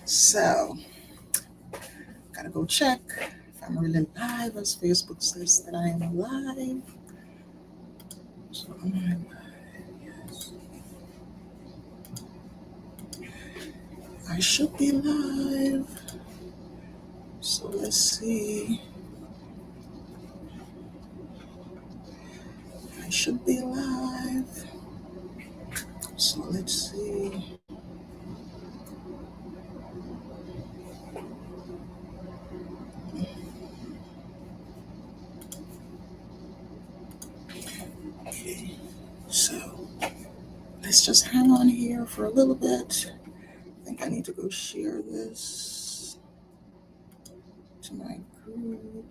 So, gotta go check if I'm really live, as Facebook says that I am live. So, am I live? Yes. I should be live. So, let's see. I should be live. So, let's see. Okay. So, let's just hang on here for a little bit. I think I need to go share this to my group.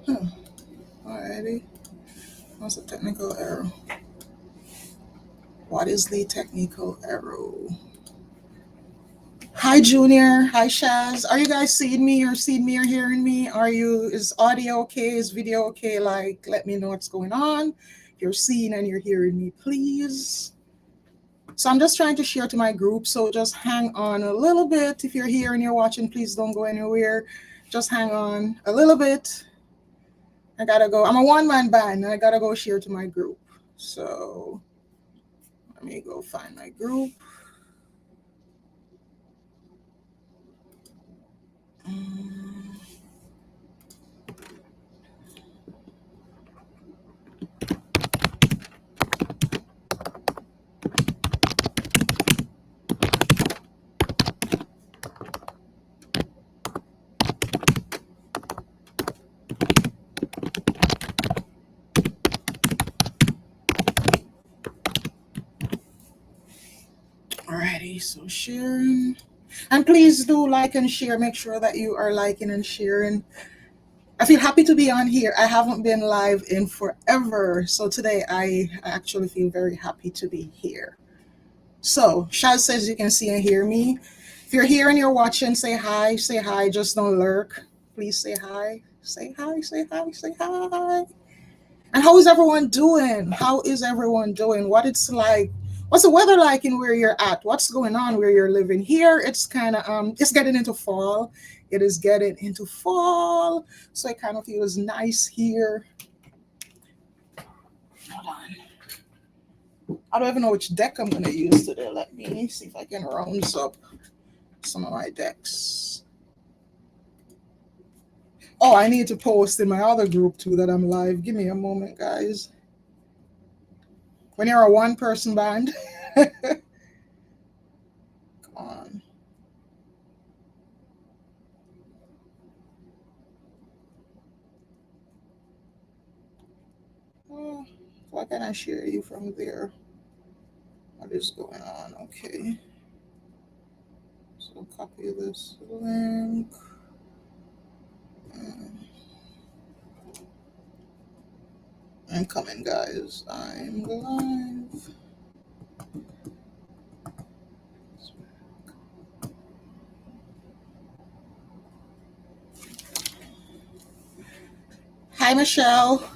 Huh. Alrighty. What's the technical error? What is the technical error? Hi Junior. Hi Shaz. Are you guys seeing me or hearing me? Is audio okay? Is video okay? Like, let me know what's going on. If you're seeing and you're hearing me, please. So I'm just trying to share to my group. So just hang on a little bit. If you're here and you're watching, please don't go anywhere. Just hang on a little bit. I gotta go. I'm a one-man band. I gotta go share to my group. So let me go find my group. Alrighty, so sharing. And please do like and share. Make sure that you are liking and sharing. I feel happy to be on here. I haven't been live in forever. So today I actually feel very happy to be here. So Shaz says you can see and hear me. If you're here and you're watching, say hi. Say hi. Just don't lurk. Please say hi. Say hi. Say hi. Say hi. And how is everyone doing? How is everyone doing? What's the weather like in where you're at? What's going on where you're living? Here it's kind of it's getting into fall. It is getting into fall. So it kind of feels nice here. Hold on. I don't even know which deck I'm gonna use today. Let me see if I can round up some of my decks. Oh, I need to post in my other group too that I'm live. Give me a moment, guys. When you're a one-person band, come on. Oh, why can't I share you from there? What is going on? Okay. So copy this link. I'm coming, guys. I'm live. Hi, Michelle.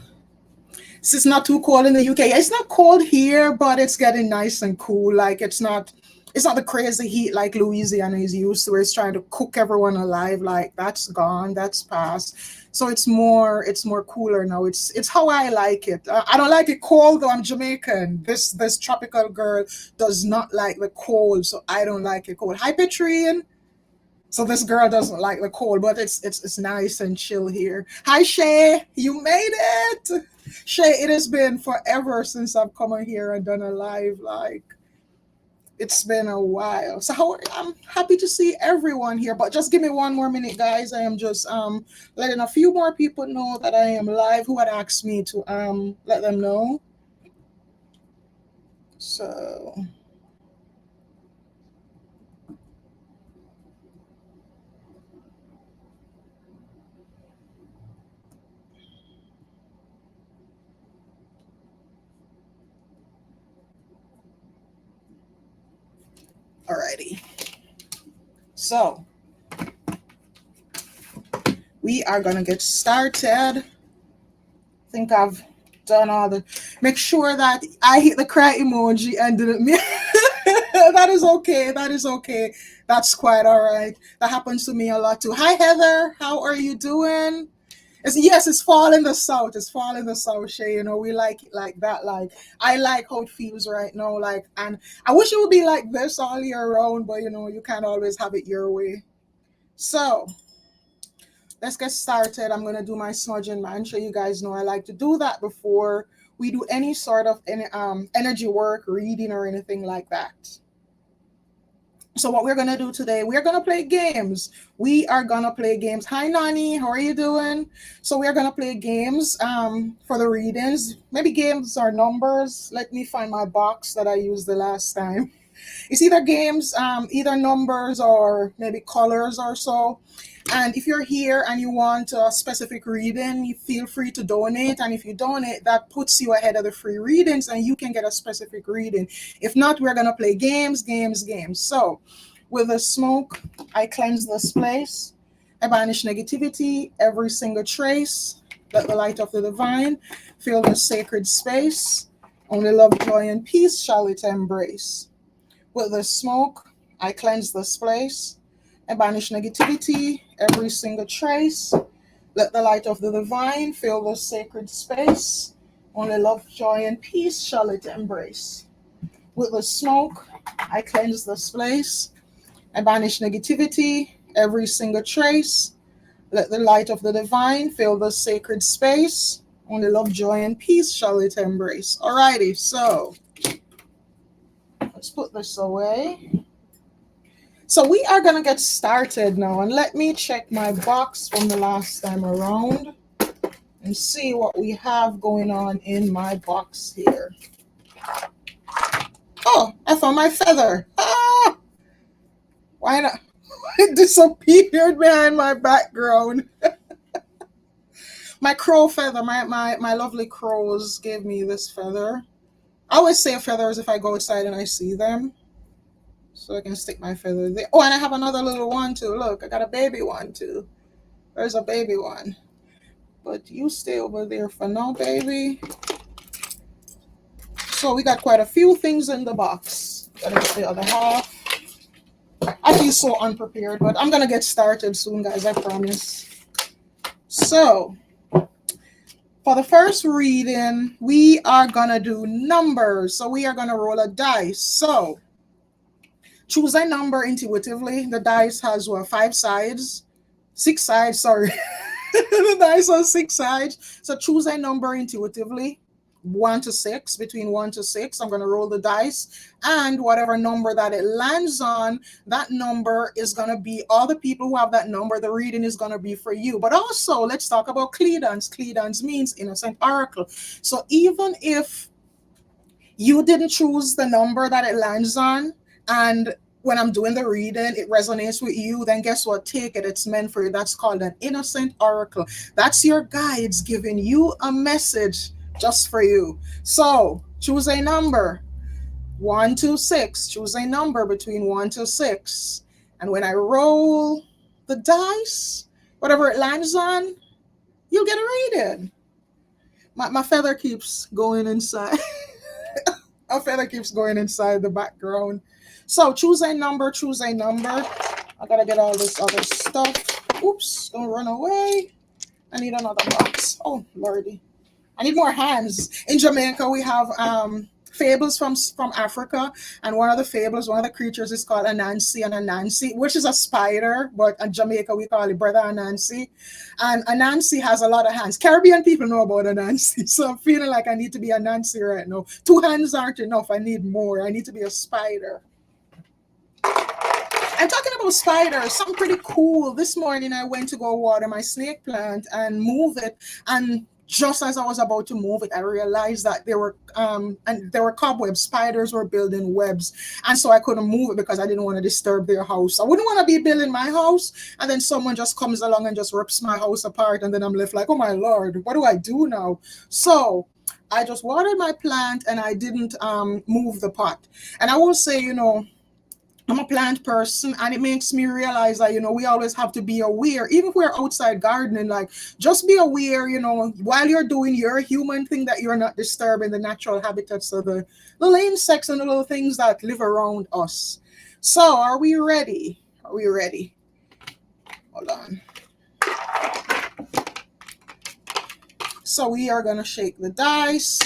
This is not too cold in the UK. It's not cold here, but it's getting nice and cool. Like it's not the crazy heat like Louisiana is used to, where it's trying to cook everyone alive. Like that's gone, that's past. So it's more cooler now. It's how I like it. I don't like it cold though. I'm Jamaican. This tropical girl does not like the cold, so I don't like it cold. Hi, Petrine. So this girl doesn't like the cold, but it's nice and chill here. Hi Shay, you made it. Shay, it has been forever since I've come on here and done a live. Like it's been a while. So I'm happy to see everyone here. But just give me one more minute, guys. I am just letting a few more people know that I am live who had asked me to let them know. So alrighty. So we are gonna get started. I think I've done all the, make sure that I hit the cry emoji and didn't me. That is okay. That is okay. That's quite all right. That happens to me a lot too. Hi Heather, how are you doing? Yes, it's fall in the south. It's fall in the south, Shay. You know, we like it like that. Like I like how it feels right now. Like, and I wish it would be like this all year round, but you know, you can't always have it your way. So let's get started. I'm gonna do my smudging mantra. You guys know I like to do that before we do any sort of energy work, reading, or anything like that. So what we're gonna do today, we're gonna play games. We are gonna play games. Hi Nani, how are you doing? So we're gonna play games for the readings. Maybe games or numbers. Let me find my box that I used the last time. It's either games, either numbers or maybe colors or so. And if you're here and you want a specific reading, you feel free to donate. And if you donate, that puts you ahead of the free readings and you can get a specific reading. If not, we're going to play games, games, games. So with the smoke, I cleanse this place. I banish negativity, every single trace. Let the light of the divine fill the sacred space. Only love, joy, and peace shall it embrace. With the smoke, I cleanse this place. I banish negativity, every single trace. Let the light of the divine fill the sacred space. Only love, joy, and peace shall it embrace. With the smoke, I cleanse this place. I banish negativity, every single trace. Let the light of the divine fill the sacred space. Only love, joy, and peace shall it embrace. Alrighty, so let's put this away. So we are going to get started now, and let me check my box from the last time around and see what we have going on in my box here. Oh, I found my feather. Ah! Why not? It disappeared behind my background. My crow feather, my lovely crows gave me this feather. I always say feathers if I go outside and I see them. So I can stick my feather there. Oh, and I have another little one too. Look, I got a baby one too. There's a baby one. But you stay over there for now, baby. So we got quite a few things in the box. Gotta get the other half. I feel so unprepared, but I'm gonna get started soon, guys, I promise. So for the first reading, we are gonna do numbers. So we are gonna roll a dice. So choose a number intuitively. The dice has what, 5 sides? 6 sides, sorry. The dice has 6 sides. So choose a number intuitively. 1 to 6, between 1 to 6. I'm going to roll the dice, and whatever number that it lands on, that number is going to be all the people who have that number. The reading is going to be for you. But also, let's talk about credence. Credence means innocent oracle. So even if you didn't choose the number that it lands on, and when I'm doing the reading, it resonates with you, then guess what? Take it. It's meant for you. That's called an innocent oracle. That's your guides giving you a message just for you. So choose a number. 1 to 6. Choose a number between 1 to 6. And when I roll the dice, whatever it lands on, you'll get a reading. My feather keeps going inside. A feather keeps going inside the background. So choose a number, choose a number. I gotta get all this other stuff. Oops, don't run away. I need another box. Oh, lordy. I need more hands. In Jamaica, we have fables from Africa, and one of the fables, one of the creatures is called Anansi and Anansi, which is a spider, but in Jamaica we call it Brother Anansi. And Anansi has a lot of hands. Caribbean people know about Anansi, so I'm feeling like I need to be Anansi right now. 2 hands aren't enough. I need more. I need to be a spider. I'm talking about spiders, something pretty cool. This morning I went to go water my snake plant and move it, and just as I was about to move it, I realized that there were cobwebs. Spiders were building webs, and so I couldn't move it because I didn't want to disturb their house. I wouldn't want to be building my house, and then someone just comes along and just rips my house apart, and then I'm left like, oh my lord, what do I do now? So I just watered my plant and I didn't move the pot. And I will say, I'm a plant person, and it makes me realize that, we always have to be aware, even if we're outside gardening, like, just be aware, while you're doing your human thing, that you're not disturbing the natural habitats of the little insects and the little things that live around us. So, are we ready? Are we ready? Hold on. So, we are going to shake the dice.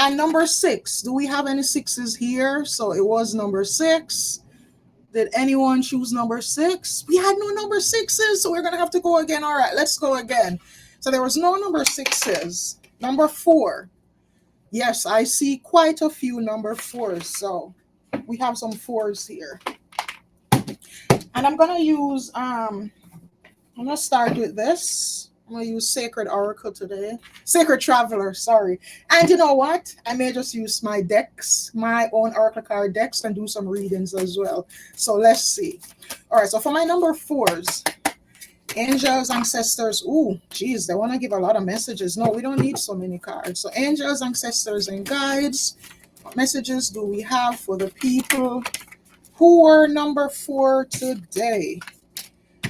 And number 6, do we have any 6s here? So, it was number 6. Did anyone choose number 6? We had no number 6s, so we're going to have to go again. All right, let's go again. So there was no number 6s. Number 4. Yes, I see quite a few number 4s. So we have some 4s here. And I'm going to use, I'm going to start with this. I'm going to use Sacred Oracle today. Sacred Traveler, sorry. And you know what? I may just use my decks, my own Oracle card decks, and do some readings as well. So let's see. All right, so for my number 4s, angels, ancestors. Ooh, geez, they want to give a lot of messages. No, we don't need so many cards. So angels, ancestors, and guides. What messages do we have for the people who are number 4 today?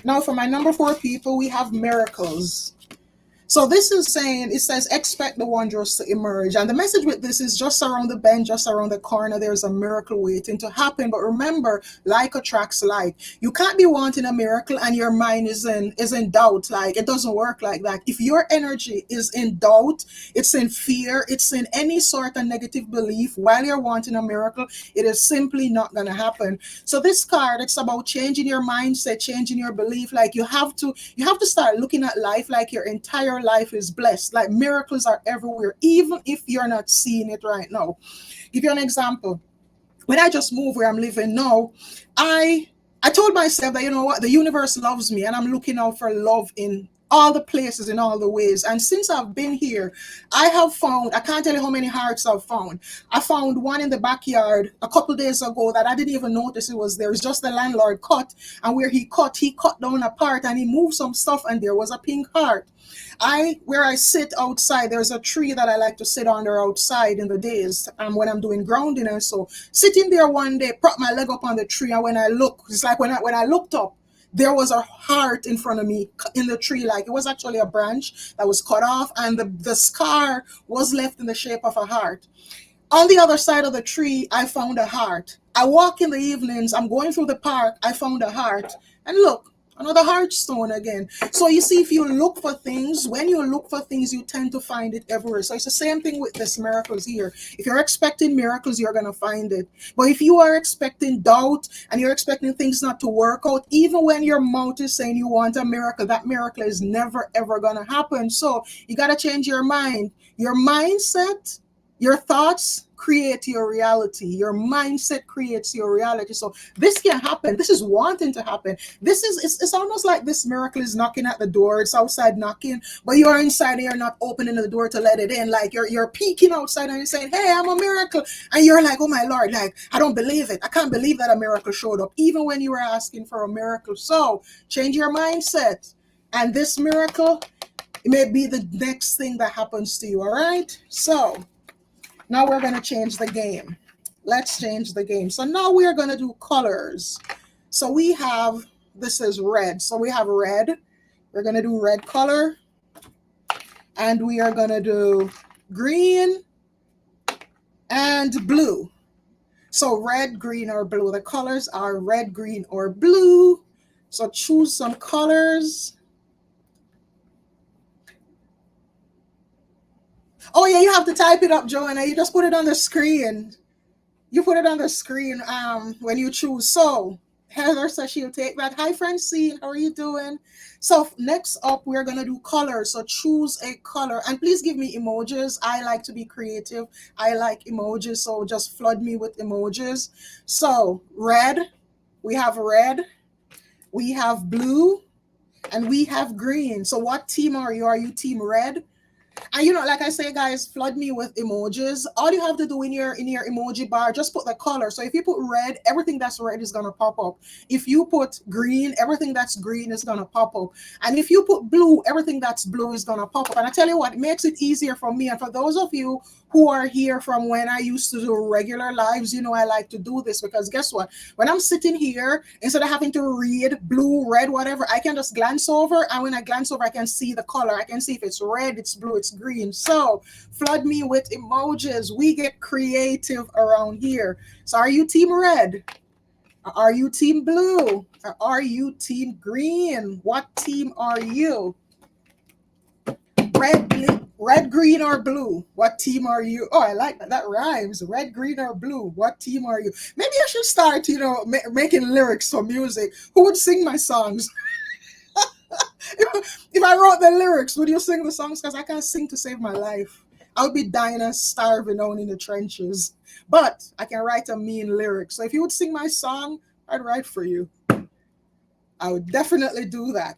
Now, for my number 4 people, we have miracles. So this is saying, it says, expect the wondrous to emerge. And the message with this is, just around the bend, just around the corner, there's a miracle waiting to happen. But remember, like attracts like. You can't be wanting a miracle and your mind is in doubt. Like, it doesn't work like that. If your energy is in doubt, it's in fear, it's in any sort of negative belief while you're wanting a miracle, it is simply not going to happen. So this card, it's about changing your mindset, changing your belief. Like, you have to start looking at life like your entire life is blessed. Like, miracles are everywhere, even if you're not seeing it right now. Give you an example. When I just moved where I'm living now, I told myself that, you know what, the universe loves me, and I'm looking out for love in all the places, in all the ways. And since I've been here, I have found, I can't tell you how many hearts I've found. I found one in the backyard a couple days ago that I didn't even notice it was there. It's just the landlord cut, and where he cut down a part and he moved some stuff, and there was a pink heart. Where I sit outside, there's a tree that I like to sit under outside in the days when I'm doing grounding. And so sitting there one day, prop my leg up on the tree, and when I look, it's like when I looked up, there was a heart in front of me in the tree. Like, it was actually a branch that was cut off, and the scar was left in the shape of a heart. On the other side of the tree, I found a heart. I walk in the evenings, I'm going through the park, I found a heart. And look, another heart stone again. So you see, if you look for things, when you look for things, you tend to find it everywhere. So it's the same thing with this miracles here. If you're expecting miracles, you're going to find it. But if you are expecting doubt and you're expecting things not to work out, even when your mouth is saying you want a miracle, that miracle is never, ever going to happen. So you got to change your mind. Your mindset, your thoughts create your reality. Your mindset creates your reality. So this can happen. This is wanting to happen. This is, it's almost like this miracle is knocking at the door. It's outside knocking, but you're inside and you're not opening the door to let it in. Like, you're peeking outside and you're saying, hey, I'm a miracle. And you're like, oh my Lord, like, I don't believe it. I can't believe that a miracle showed up, even when you were asking for a miracle. So change your mindset. And this miracle, it may be the next thing that happens to you. All right. So now we're going to change the game. Let's change the game. So now we are going to do colors. So we have, this is red. So we have red. We're going to do red color. And we are going to do green and blue. So red, green, or blue. The colors are red, green, or blue. So choose some colors. Oh yeah, you have to type it up, Joanna. You just put it on the screen. You put it on the screen when you choose. So Heather says she'll take that. Hi Francine, how are you doing? So next up, we're gonna do colors. So choose a color, and please give me emojis. I like to be creative. I like emojis, so just flood me with emojis. So red, we have blue, and we have green. So what team are you? Are you team red? And you know, like I say, guys, flood me with emojis. All you have to do in your emoji bar, just put the color. So if you put red, everything that's red is gonna pop up. If you put green, everything that's green is gonna pop up. And if you put blue, everything that's blue is gonna pop up. And I tell you what, it makes it easier for me. And for those of you who are here from when I used to do regular lives, you know I like to do this because guess what? When I'm sitting here, instead of having to read blue, red, whatever, I can just glance over. And when I glance over, I can see the color. I can see if it's red, it's blue, it's green. So flood me with emojis. We get creative around here. So are you team red? Are you team blue? Or are you team green? What team are you? Red, green, or blue? What team are you? Oh, I like that. That rhymes. Red, green, or blue? What team are you? Maybe I should start, making lyrics for music. Who would sing my songs? If I wrote the lyrics, would you sing the songs? Because I can't sing to save my life. I would be dying and starving down in the trenches. But I can write a mean lyric. So if you would sing my song, I'd write for you. I would definitely do that.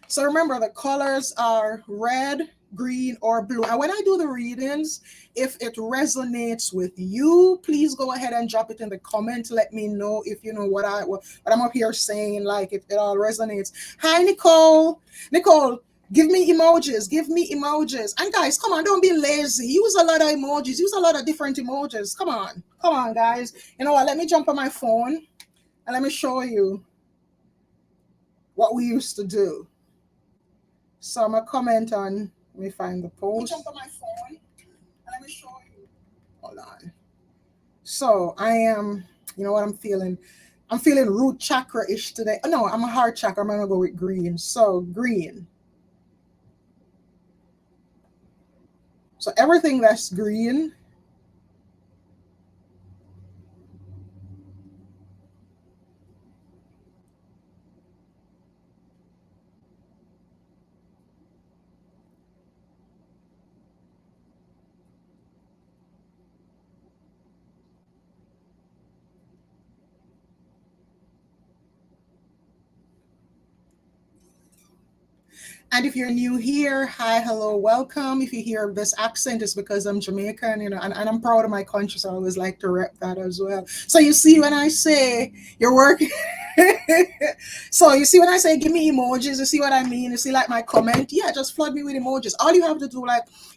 So remember, the colors are red, green, or blue. And when I do the readings, if it resonates with you, please go ahead and drop it in the comment. Let me know if you know what I'm up here saying, like it all resonates. Hi, Nicole. Nicole, give me emojis. Give me emojis. And guys, come on, don't be lazy. Use a lot of emojis. Use a lot of different emojis. Come on. Come on, guys. You know what? Let me jump on my phone and let me show you what we used to do. So I'm gonna comment on. Let me find the post. Jump on my phone and let me show you. Hold on. So I am. You know what I'm feeling? I'm feeling root chakra-ish today. Oh, no, I'm a heart chakra. I'm gonna go with green. So green. So everything that's green. And if you're new here, hi, hello, welcome. If you hear this accent, it's because I'm Jamaican, and I'm proud of my country, so I always like to rep that as well. So you see when I say you're working, so you see when I say give me emojis, you see what I mean? You see like my comment? Yeah, just flood me with emojis. All you have to do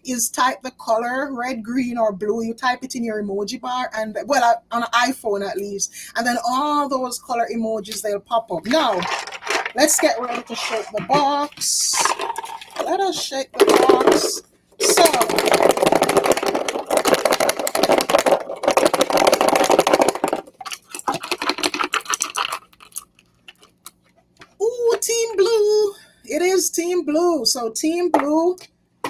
is type the color, red, green, or blue. You type it in your emoji bar, and well, on an iPhone at least, and then all those color emojis, they'll pop up. Now, let's get ready to shake the box. Let us shake the box. So, ooh, Team Blue. It is Team Blue. So, Team Blue,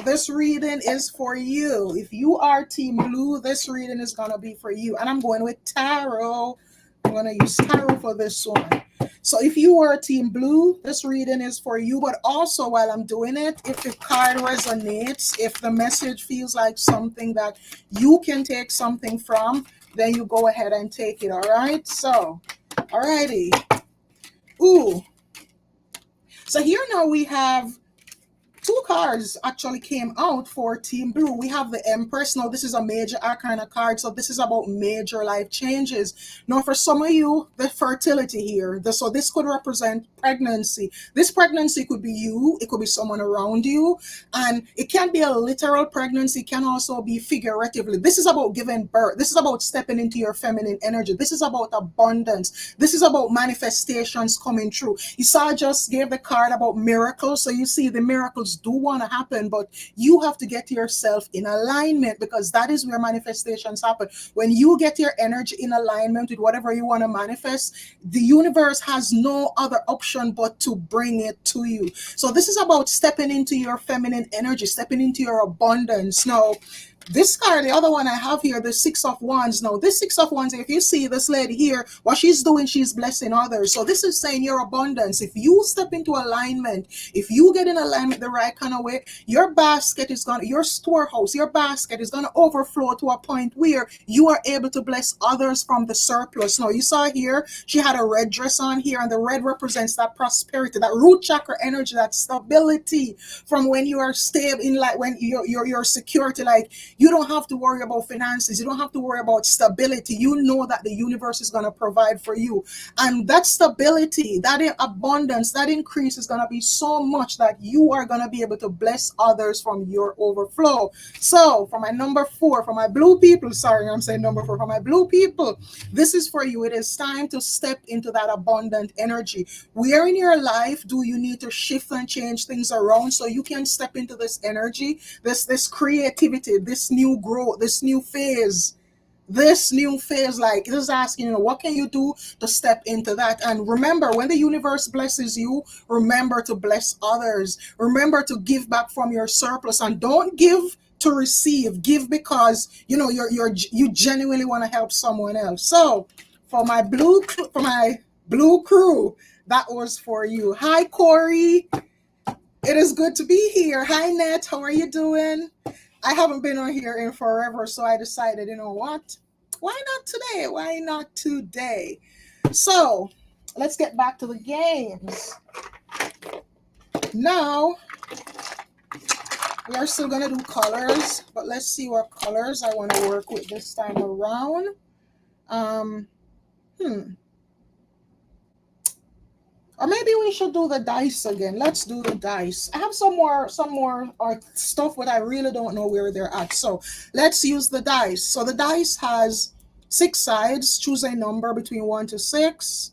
this reading is for you. If you are Team Blue, this reading is going to be for you. And I'm going with tarot. I'm going to use tarot for this one. So if you are Team Blue, this reading is for you. But also while I'm doing it, if the card resonates, if the message feels like something that you can take something from, then you go ahead and take it, all right? So, all righty. Ooh. So here now we have two cards actually came out for Team Blue. We have the Empress. Now, this is a major arcana card, so this is about major life changes. Now, for some of you, the fertility here. So this could represent pregnancy. This pregnancy could be you. It could be someone around you. And it can be a literal pregnancy. It can also be figuratively. This is about giving birth. This is about stepping into your feminine energy. This is about abundance. This is about manifestations coming true. You saw I just gave the card about miracles. So you see the miracles do want to happen, but you have to get yourself in alignment, because that is where manifestations happen. When you get your energy in alignment with whatever you want to manifest, the universe has no other option but to bring it to you. So this is about stepping into your feminine energy, stepping into your abundance. Now, This card, the other one I have here, the Six of Wands. Now, this Six of Wands, if you see this lady here, what she's doing, she's blessing others. So this is saying your abundance. If you step into alignment, if you get in alignment the right kind of way, your basket is going to, your storehouse, your basket is going to overflow to a point where you are able to bless others from the surplus. Now, you saw here, she had a red dress on here, and the red represents that prosperity, that root chakra energy, that stability from when you are stable in, like when your security, like you don't have to worry about finances. You don't have to worry about stability. You know that the universe is going to provide for you. And that stability, that abundance, that increase is going to be so much that you are going to be able to bless others from your overflow. So for my number 4, for my blue people, sorry, I'm saying number 4, for my blue people, this is for you. It is time to step into that abundant energy. Where in your life do you need to shift and change things around so you can step into this energy, this creativity, this new growth, this new phase? Like this is asking, what can you do to step into that? And remember, when the universe blesses you, remember to bless others. Remember to give back from your surplus, and don't give to receive. Give because you genuinely want to help someone else. So for my blue crew, that was for you. Hi Corey, it is good to be here. Hi Net, how are you doing? I haven't been on here in forever, so I decided, you know what? Why not today? Why not today? So let's get back to the games. Now, we are still going to do colors, but let's see what colors I want to work with this time around. Or maybe we should do the dice again. Let's do the dice. I have some more stuff, but I really don't know where they're at. So let's use the dice. So the dice has 6 sides. Choose a number between 1 to 6.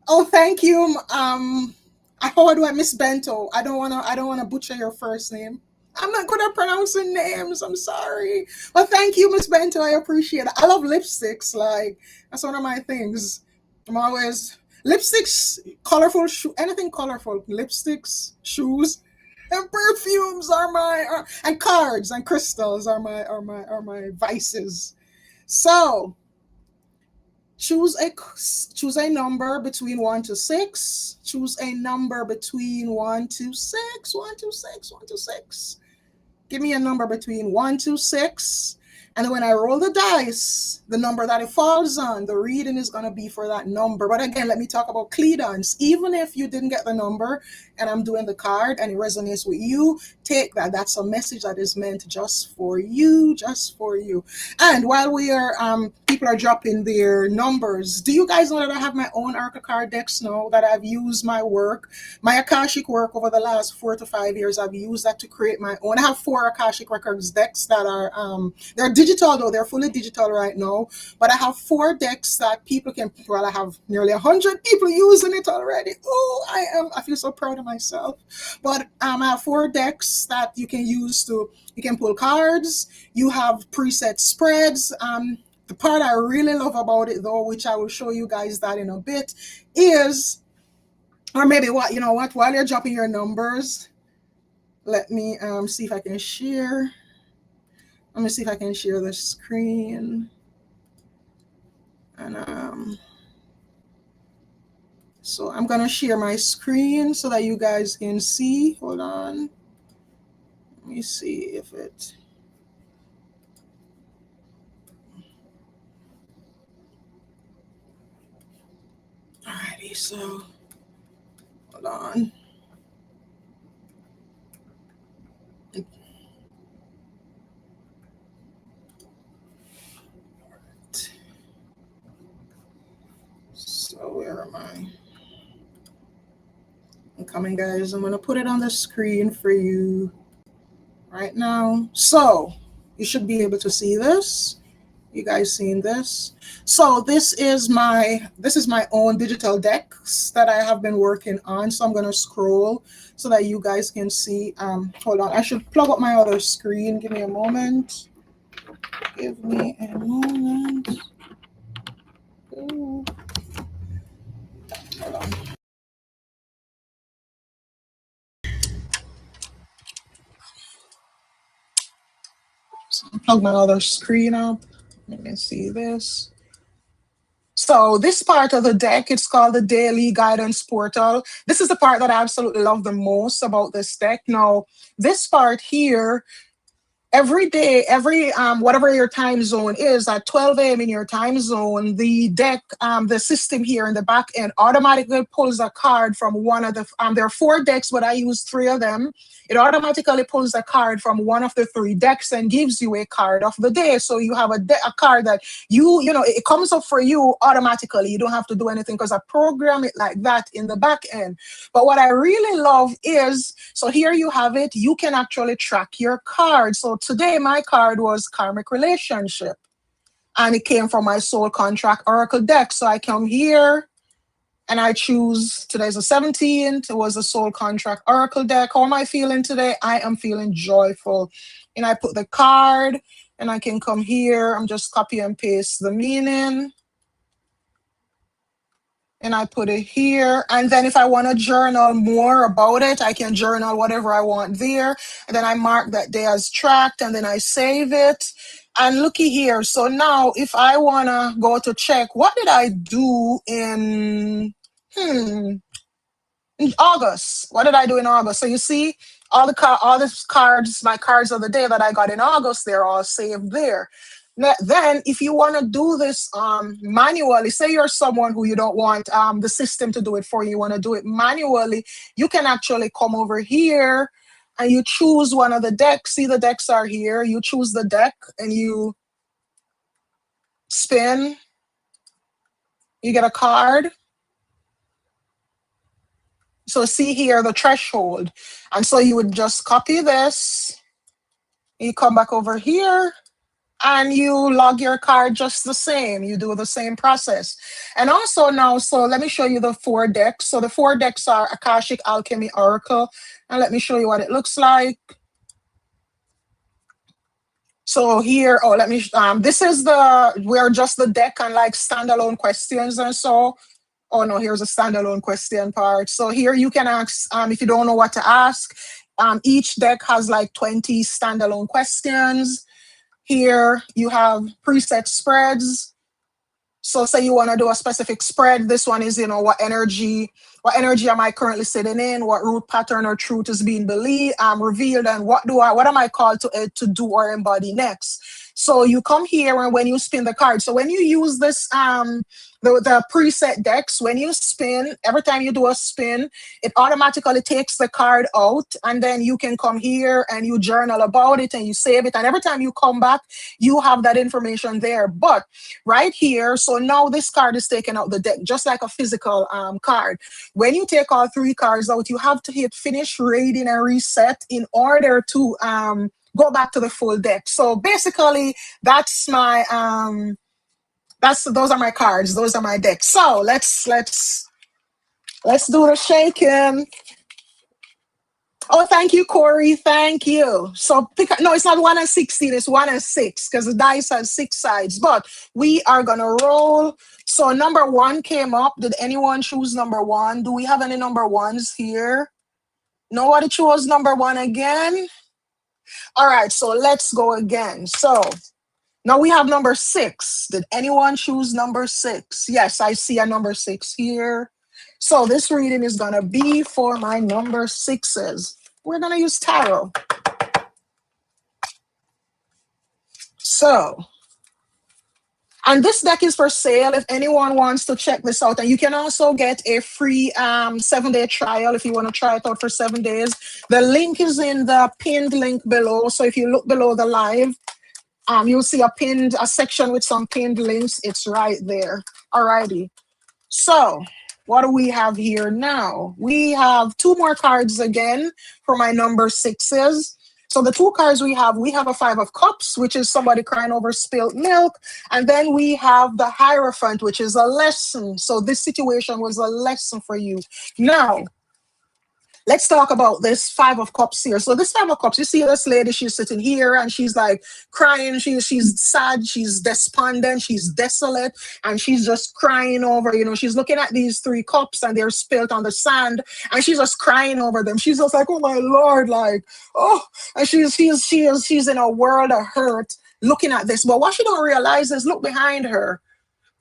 Oh, thank you. How do I Miss Bento? I don't wanna butcher your first name. I'm not good at pronouncing names. I'm sorry. But thank you, Miss Bento. I appreciate it. I love lipsticks. Like, that's one of my things. I'm always lipsticks, colorful anything colorful. Lipsticks, shoes, and perfumes are and cards and crystals are my vices. So choose a number between 1 to 6. Choose a number between 1 to 6. 1 to 6. 1 to 6. Give me a number between 1 to 6. And then when I roll the dice, the number that it falls on, the reading is going to be for that number. But again, let me talk about credence. Even if you didn't get the number and I'm doing the card and it resonates with you, take that. That's a message that is meant just for you, just for you. And while we are, people are dropping their numbers, do you guys know that I have my own Oracle card decks now, that I've used my Akashic work over the last 4 to 5 years? I've used that to create my own. I have 4 Akashic Records decks that are, they're digital though, they're fully digital right now, but I have 4 decks that people can, well, I have nearly 100 people using it already. Oh, I feel so proud of myself. But I have 4 decks that you can use you can pull cards, you have preset spreads. The part I really love about it though, which I will show you guys that in a bit, is, or maybe while you're dropping your numbers, let me see if I can share. Let me see if I can share the screen. And so I'm gonna share my screen so that you guys can see. Hold on. Let me see if it. Alrighty, so hold on. So where am I? I'm coming, guys. I'm gonna put it on the screen for you right now. So you should be able to see this. You guys seen this? So this is my own digital decks that I have been working on. So I'm gonna scroll so that you guys can see. Hold on, I should plug up my other screen. Give me a moment. Give me a moment. Ooh. Hold on. Plug my other screen up. Let me see this. So this part of the deck, it's called the Daily Guidance Portal. This is the part that I absolutely love the most about this deck. Now, this part here, every day, every whatever your time zone is, at 12 a.m. in your time zone, the deck, the system here in the back end automatically pulls a card from one of the there are 4 decks, but I use 3 of them. It automatically pulls a card from one of the 3 decks and gives you a card of the day. So you have a card that you know, it comes up for you automatically. You don't have to do anything because I program it like that in the back end. But what I really love is, so here you have it, you can actually track your card. So today my card was Karmic Relationship, and it came from my Soul Contract Oracle deck. So I come here and I choose, today's the 17th, it was a Soul Contract Oracle deck. How am I feeling today? I am feeling joyful. And I put the card, and I can come here, I'm just copy and paste the meaning, and I put it here. And then if I want to journal more about it, I can journal whatever I want there. And then I mark that day as tracked, and then I save it. And looky here. So now if I want to go to check, what did I do in August? What did I do in August? So you see all the cards, my cards of the day that I got in August, they're all saved there. Then, if you want to do this manually, say you're someone who you don't want the system to do it for you, you want to do it manually, you can actually come over here and you choose one of the decks. See, the decks are here. You choose the deck and you spin. You get a card. So see here, the threshold. And so you would just copy this. You come back over here and you log your card just the same. You do the same process. And also now, so let me show you the 4 decks. So the 4 decks are Akashic Alchemy Oracle. And let me show you what it looks like. So here, let me, this is where just the deck and like standalone questions and so. Oh no, here's a standalone question part. So here you can ask, if you don't know what to ask, each deck has like 20 standalone questions. Here you have preset spreads. So say you want to do a specific spread. This one is, you know, what energy am I currently sitting in? What root pattern or truth is being revealed, and what am I called to do or embody next? So you come here, and when you spin the card, so when you use this the preset decks, when you spin, every time you do a spin, it automatically takes the card out, and then you can come here and you journal about it and you save it, and every time you come back, you have that information there. But right here, so now this card is taken out the deck, just like a physical card. When you take all 3 cards out, you have to hit finish rating and reset in order to go back to the full deck. So basically, that's my those are my cards. Those are my decks. So let's do the shaking. Oh, thank you, Corey. Thank you. So no, it's not 1 and 16. It's 1 and 6 because the dice has 6 sides. But we are gonna roll. So number 1 came up. Did anyone choose number 1? Do we have any number 1s here? Nobody chose number 1 again. All right. So let's go again. So now we have number 6. Did anyone choose number 6? Yes, I see a number 6 here. So this reading is going to be for my number 6s. We're going to use tarot. So, and this deck is for sale if anyone wants to check this out. And you can also get a free 7-day trial if you want to try it out for 7 days. The link is in the pinned link below. So if you look below the live, you'll see a section with some pinned links. It's right there. Alrighty. So what do we have here now? We have 2 more cards again for my number 6s. So the 2 cards we have a 5 of Cups, which is somebody crying over spilled milk. And then we have the Hierophant, which is a lesson. So this situation was a lesson for you. Now, Let's talk about this Five of Cups here. So this Five of Cups, you see this lady, she's sitting here and she's like crying. She's sad, she's despondent, she's desolate, and she's just crying over, she's looking at these three cups and they're spilt on the sand, and she's just crying over them. She's just like, oh my Lord, like, oh, and she's in a world of hurt looking at this. But what she don't realize is, look behind her.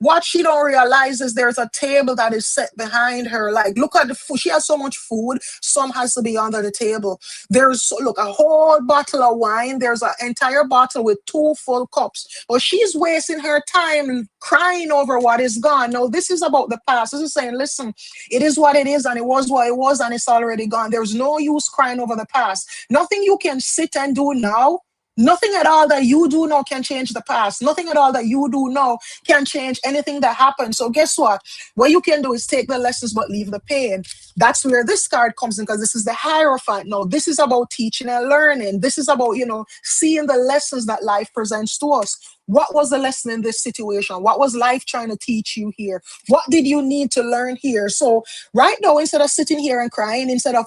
What she don't realize is there's a table that is set behind her. Like, look at the food. She has so much food. Some has to be under the table. Look, a whole bottle of wine. There's an entire bottle with two full cups. But she's wasting her time crying over what is gone. No, this is about the past. This is saying, listen, it is what it is, and it was what it was, and it's already gone. There's no use crying over the past. Nothing you can sit and do now. Nothing at all that you do now can change the past. Nothing at all that you do now can change anything that happened. So guess what? What you can do is take the lessons but leave the pain. That's where this card comes in, because this is the Hierophant. No, this is about teaching and learning. This is about, seeing the lessons that life presents to us. What was the lesson in this situation? What was life trying to teach you here? What did you need to learn here? So right now, instead of sitting here and crying, instead of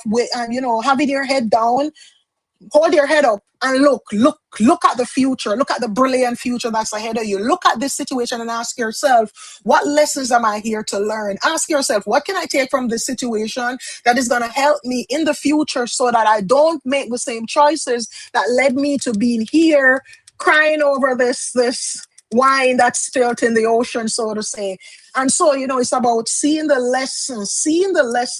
having your head down, hold your head up and look at the future. Look at the brilliant future that's ahead of you. Look at this situation and ask yourself, what lessons am I here to learn? Ask yourself, what can I take from this situation that is going to help me in the future so that I don't make the same choices that led me to being here crying over this wine that's spilled in the ocean, so to say. And so, it's about seeing the lesson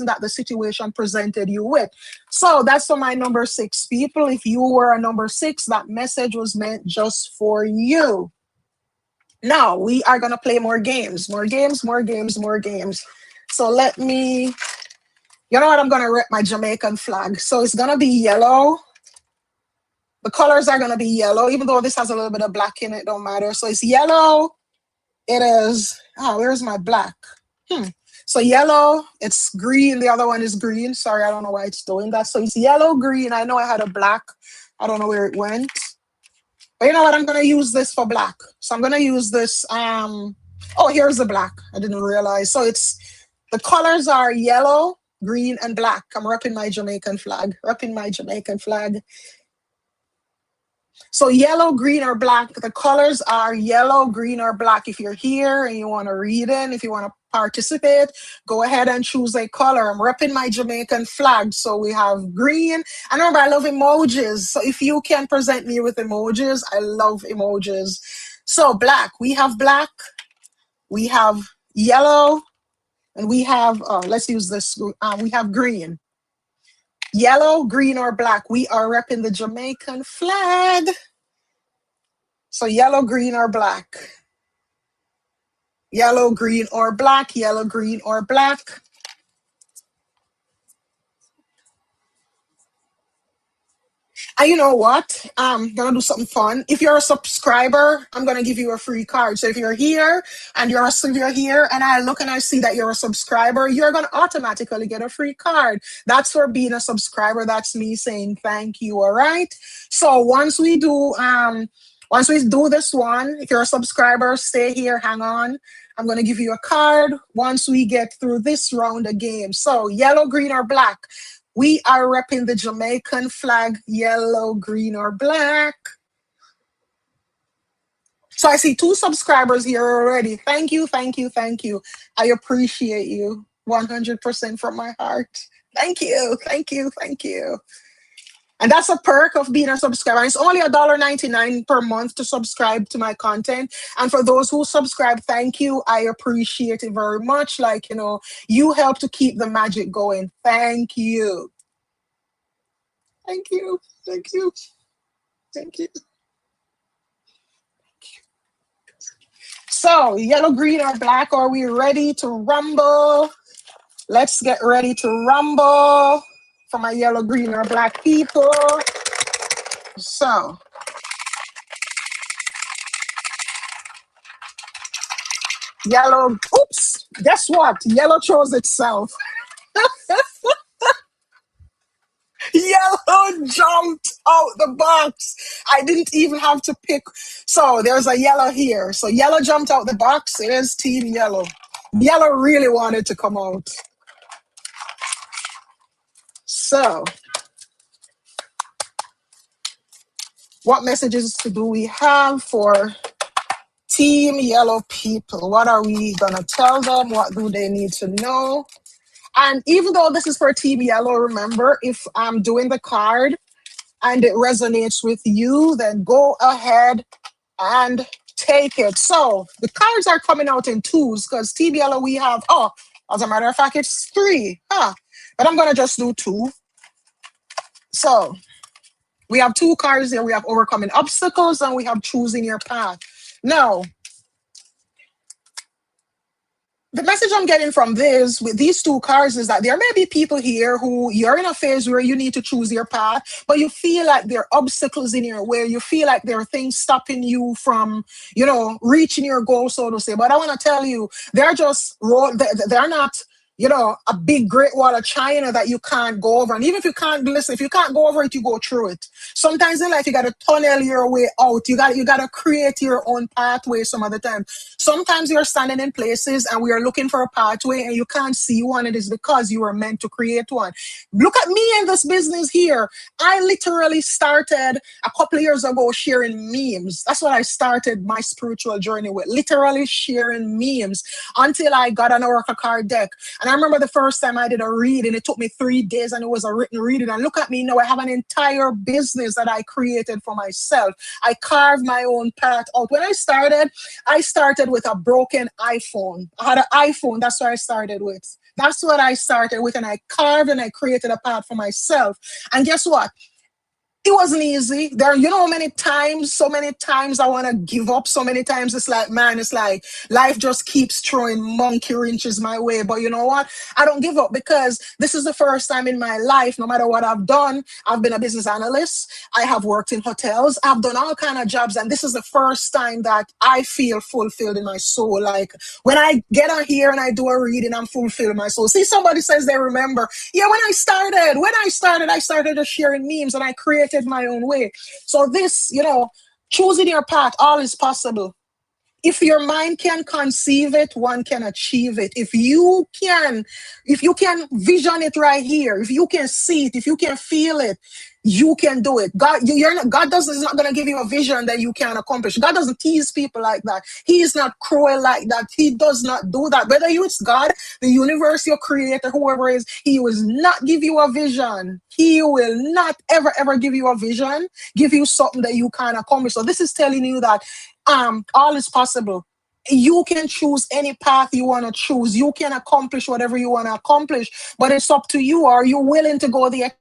that the situation presented you with. So that's for my number 6 people. If you were a number 6, that message was meant just for you. Now we are going to play more games. So let me, I'm going to rep my Jamaican flag. So it's going to be yellow. The colors are going to be yellow, even though this has a little bit of black in it, don't matter. So it's yellow. It is, where's my black? So yellow, it's green. The other one is green. Sorry, I don't know why it's doing that. So it's yellow, green. I know I had a black. I don't know where it went. But you know what? I'm going to use this for black. So I'm going to use this. Here's the black. I didn't realize. So the colors are yellow, green, and black. I'm repping my Jamaican flag. So yellow, green, or black. The colors are yellow, green, or black. If you're here and you want to read in, if you want to participate, go ahead and choose a color. I'm repping my Jamaican flag. So we have green. And remember, I love emojis. So if you can present me with emojis, I love emojis. So black. We have yellow, and we have, let's use this. We have green. Yellow, green, or black. We are repping the Jamaican flag. So yellow, green, or black. Yellow, green, or black. Yellow, green, or black. And you know what? I'm going to do something fun. If you're a subscriber, I'm going to give you a free card. So if you're here and I look and I see that you're a subscriber, you're going to automatically get a free card. That's for being a subscriber. That's me saying thank you. All right. So once we do this one, if you're a subscriber, stay here, hang on. I'm going to give you a card once we get through this round of games. So yellow, green, or black. We are repping the Jamaican flag, yellow, green, or black. So I see 2 subscribers here already. Thank you. I appreciate you 100% from my heart. Thank you. And that's a perk of being a subscriber. It's only $1.99 per month to subscribe to my content. And for those who subscribe, thank you. I appreciate it very much. You help to keep the magic going. Thank you. So, yellow, green, or black, are we ready to rumble? Let's get ready to rumble for my yellow, green, or black people. So, yellow, oops, guess what? Yellow chose itself. Yellow jumped out the box. I didn't even have to pick. So there's a yellow here. So yellow jumped out the box. It is team yellow. Yellow really wanted to come out. So, what messages do we have for Team Yellow people? What are we gonna tell them? What do they need to know? And even though this is for Team Yellow, remember, if I'm doing the card and it resonates with you, then go ahead and take it. So the cards are coming out in twos because Team Yellow we have, oh, as a matter of fact, it's three. But I'm gonna just do two. So we have two cards here. We have overcoming obstacles and we have choosing your path. Now, the message I'm getting from this with these two cards is that there may be people here who you're in a phase where you need to choose your path, but you feel like there are obstacles in your way. You feel like there are things stopping you from, reaching your goal, so to say. But I want to tell you, they're just they're not, a big great wall of China that you can't go over. And even if you can't listen, if you can't go over it, you go through it. Sometimes in life you gotta tunnel your way out. You gotta create your own pathway some of the time. Sometimes you're standing in places and we are looking for a pathway and you can't see one. It is because you were meant to create one. Look at me in this business here. I literally started a couple of years ago sharing memes. That's what I started my spiritual journey with, literally sharing memes until I got an oracle card deck. And I remember the first time I did a reading, it took me 3 days and it was a written reading. And look at me now, I have an entire business that I created for myself. I carved my own path out. When I started with a broken iPhone. I had an iPhone, that's what I started with. That's what I started with, and I carved and I created a path for myself. And guess what? It wasn't easy. So many times I want to give up. So many times it's like, man, it's like life just keeps throwing monkey wrenches my way. But you know what? I don't give up because this is the first time in my life, no matter what I've done, I've been a business analyst. I have worked in hotels. I've done all kind of jobs. And this is the first time that I feel fulfilled in my soul. Like when I get on here and I do a reading, I'm fulfilled in my soul. See, somebody says they remember. Yeah, I started just sharing memes and I created my own way. So this, choosing your path, all is possible. If your mind can conceive it, one can achieve it. If you can vision it right here, if you can see it, if you can feel it, you can do it. God is not going to give you a vision that you can't accomplish. God doesn't tease people like that. He is not cruel like that. He does not do that. Whether it's God, the universe, your creator, whoever it is, he will not give you a vision. He will not ever, ever give you a vision, give you something that you can't accomplish. So this is telling you that all is possible. You can choose any path you want to choose. You can accomplish whatever you want to accomplish, but it's up to you. Are you willing to go the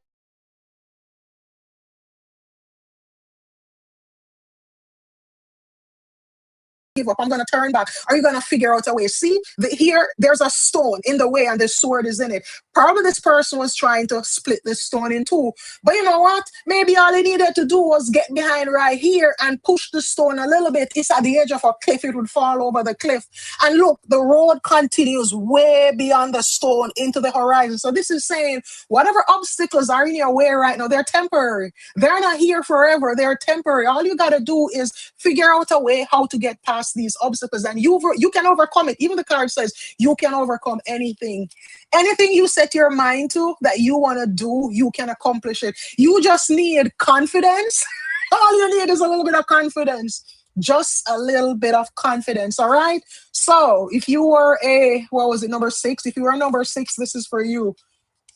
give up? I'm going to turn back. Are you going to figure out a way? See, here, there's a stone in the way and the sword is in it. Probably this person was trying to split this stone in two. But you know what? Maybe all he needed to do was get behind right here and push the stone a little bit. It's at the edge of a cliff. It would fall over the cliff. And look, the road continues way beyond the stone into the horizon. So this is saying whatever obstacles are in your way right now, they're temporary. They're not here forever. They're temporary. All you got to do is figure out a way how to get past these obstacles, and you can overcome it. Even the card says you can overcome anything. Anything you set your mind to that you want to do, you can accomplish it. You just need confidence. All you need is a little bit of confidence. Just a little bit of confidence. All right. So if you were number 6? If you were number 6, this is for you.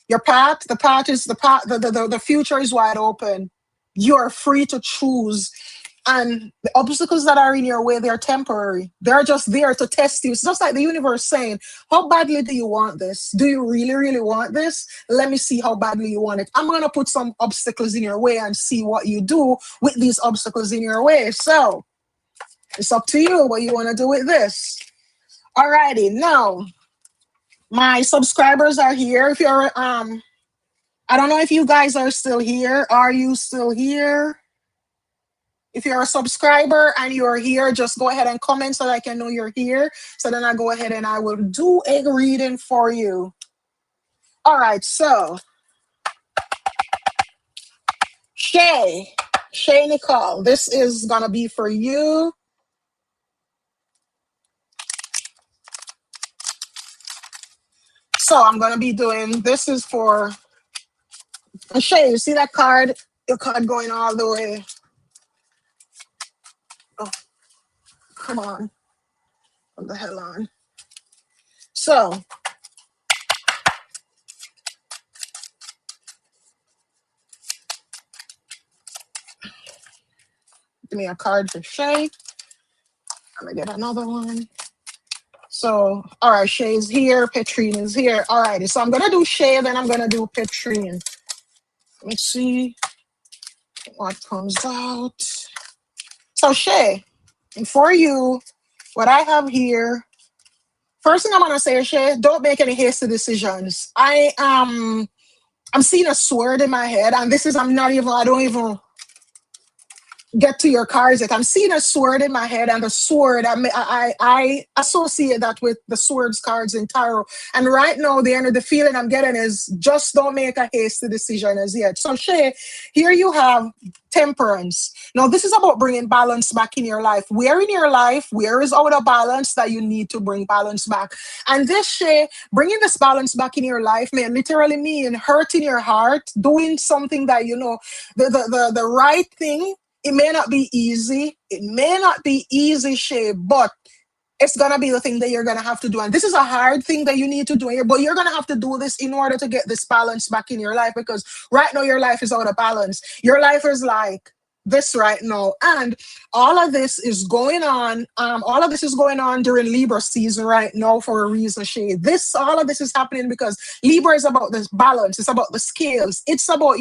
Your path, the path is the path, the future is wide open. You are free to choose. And the obstacles that are in your way, they're temporary. They're just there to test you. It's just like the universe saying, how badly do you want this? Do you really, really want this? Let me see how badly you want it. I'm going to put some obstacles in your way and see what you do with these obstacles in your way. So it's up to you what you want to do with this. Alrighty, now my subscribers are here. If you're I don't know if you guys are still here. Are you still here? If you're a subscriber and you're here, just go ahead and comment so that I can know you're here. So then I go ahead and I will do a reading for you. All right, so Shay Nicole, this is gonna be for you. So I'm gonna be doing, this is for And Shay, you see that card? Your card going all the way. Oh, come on. What the hell on? So, give me a card for Shay. I'm gonna get another one. So, all right, Shay's here, Petrine is here. All righty, so I'm gonna do Shay, then I'm gonna do Petrine. Let's see what comes out. So, Shay, and for you, what I have here, first thing I'm gonna say, Shay, don't make any hasty decisions. I'm seeing a sword in my head, and this is I don't even get to your cards yet. I'm seeing a sword in my head, and the sword, I associate that with the swords cards in tarot. And right now, the feeling I'm getting is just don't make a hasty decision as yet. So, Shay, here you have temperance. Now, this is about bringing balance back in your life. Where in your life, where is out of balance that you need to bring balance back? And this, Shay, bringing this balance back in your life may literally mean hurting your heart, doing something that, the right thing. It may not be easy. It may not be easy, Shay, but it's gonna be the thing that you're gonna have to do. And this is a hard thing that you need to do here, but you're gonna have to do this in order to get this balance back in your life, because right now your life is out of balance. Your life is like this right now. And all of this is going on. All of this is going on during Libra season right now for a reason, Shay. All of this is happening because Libra is about this balance. It's about the scales. It's about,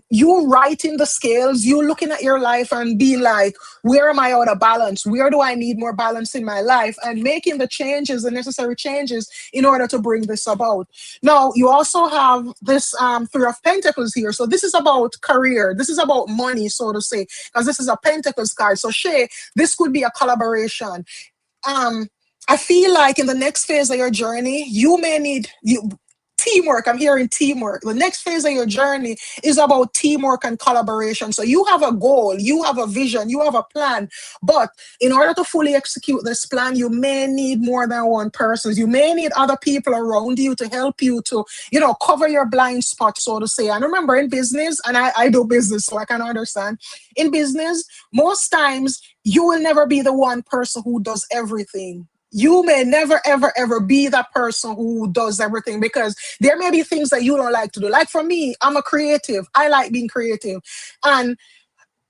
you writing the scales, you looking at your life and being like, where am I out of balance? Where do I need more balance in my life? And making the necessary changes in order to bring this about. Now, you also have this Three of Pentacles here. So this is about career. This is about money, so to say, because this is a Pentacles card. So Shay, this could be a collaboration. I feel like in the next phase of your journey, you may need teamwork. I'm hearing teamwork. The next phase of your journey is about teamwork and collaboration. So you have a goal, you have a vision, you have a plan. But in order to fully execute this plan, you may need more than one person. You may need other people around you to help you to, cover your blind spot, so to say. And remember, in business, and I do business, so I can understand. In business, most times you will never be the one person who does everything. You may never, ever, ever be that person who does everything, because there may be things that you don't like to do. Like for me, I'm a creative. I like being creative. And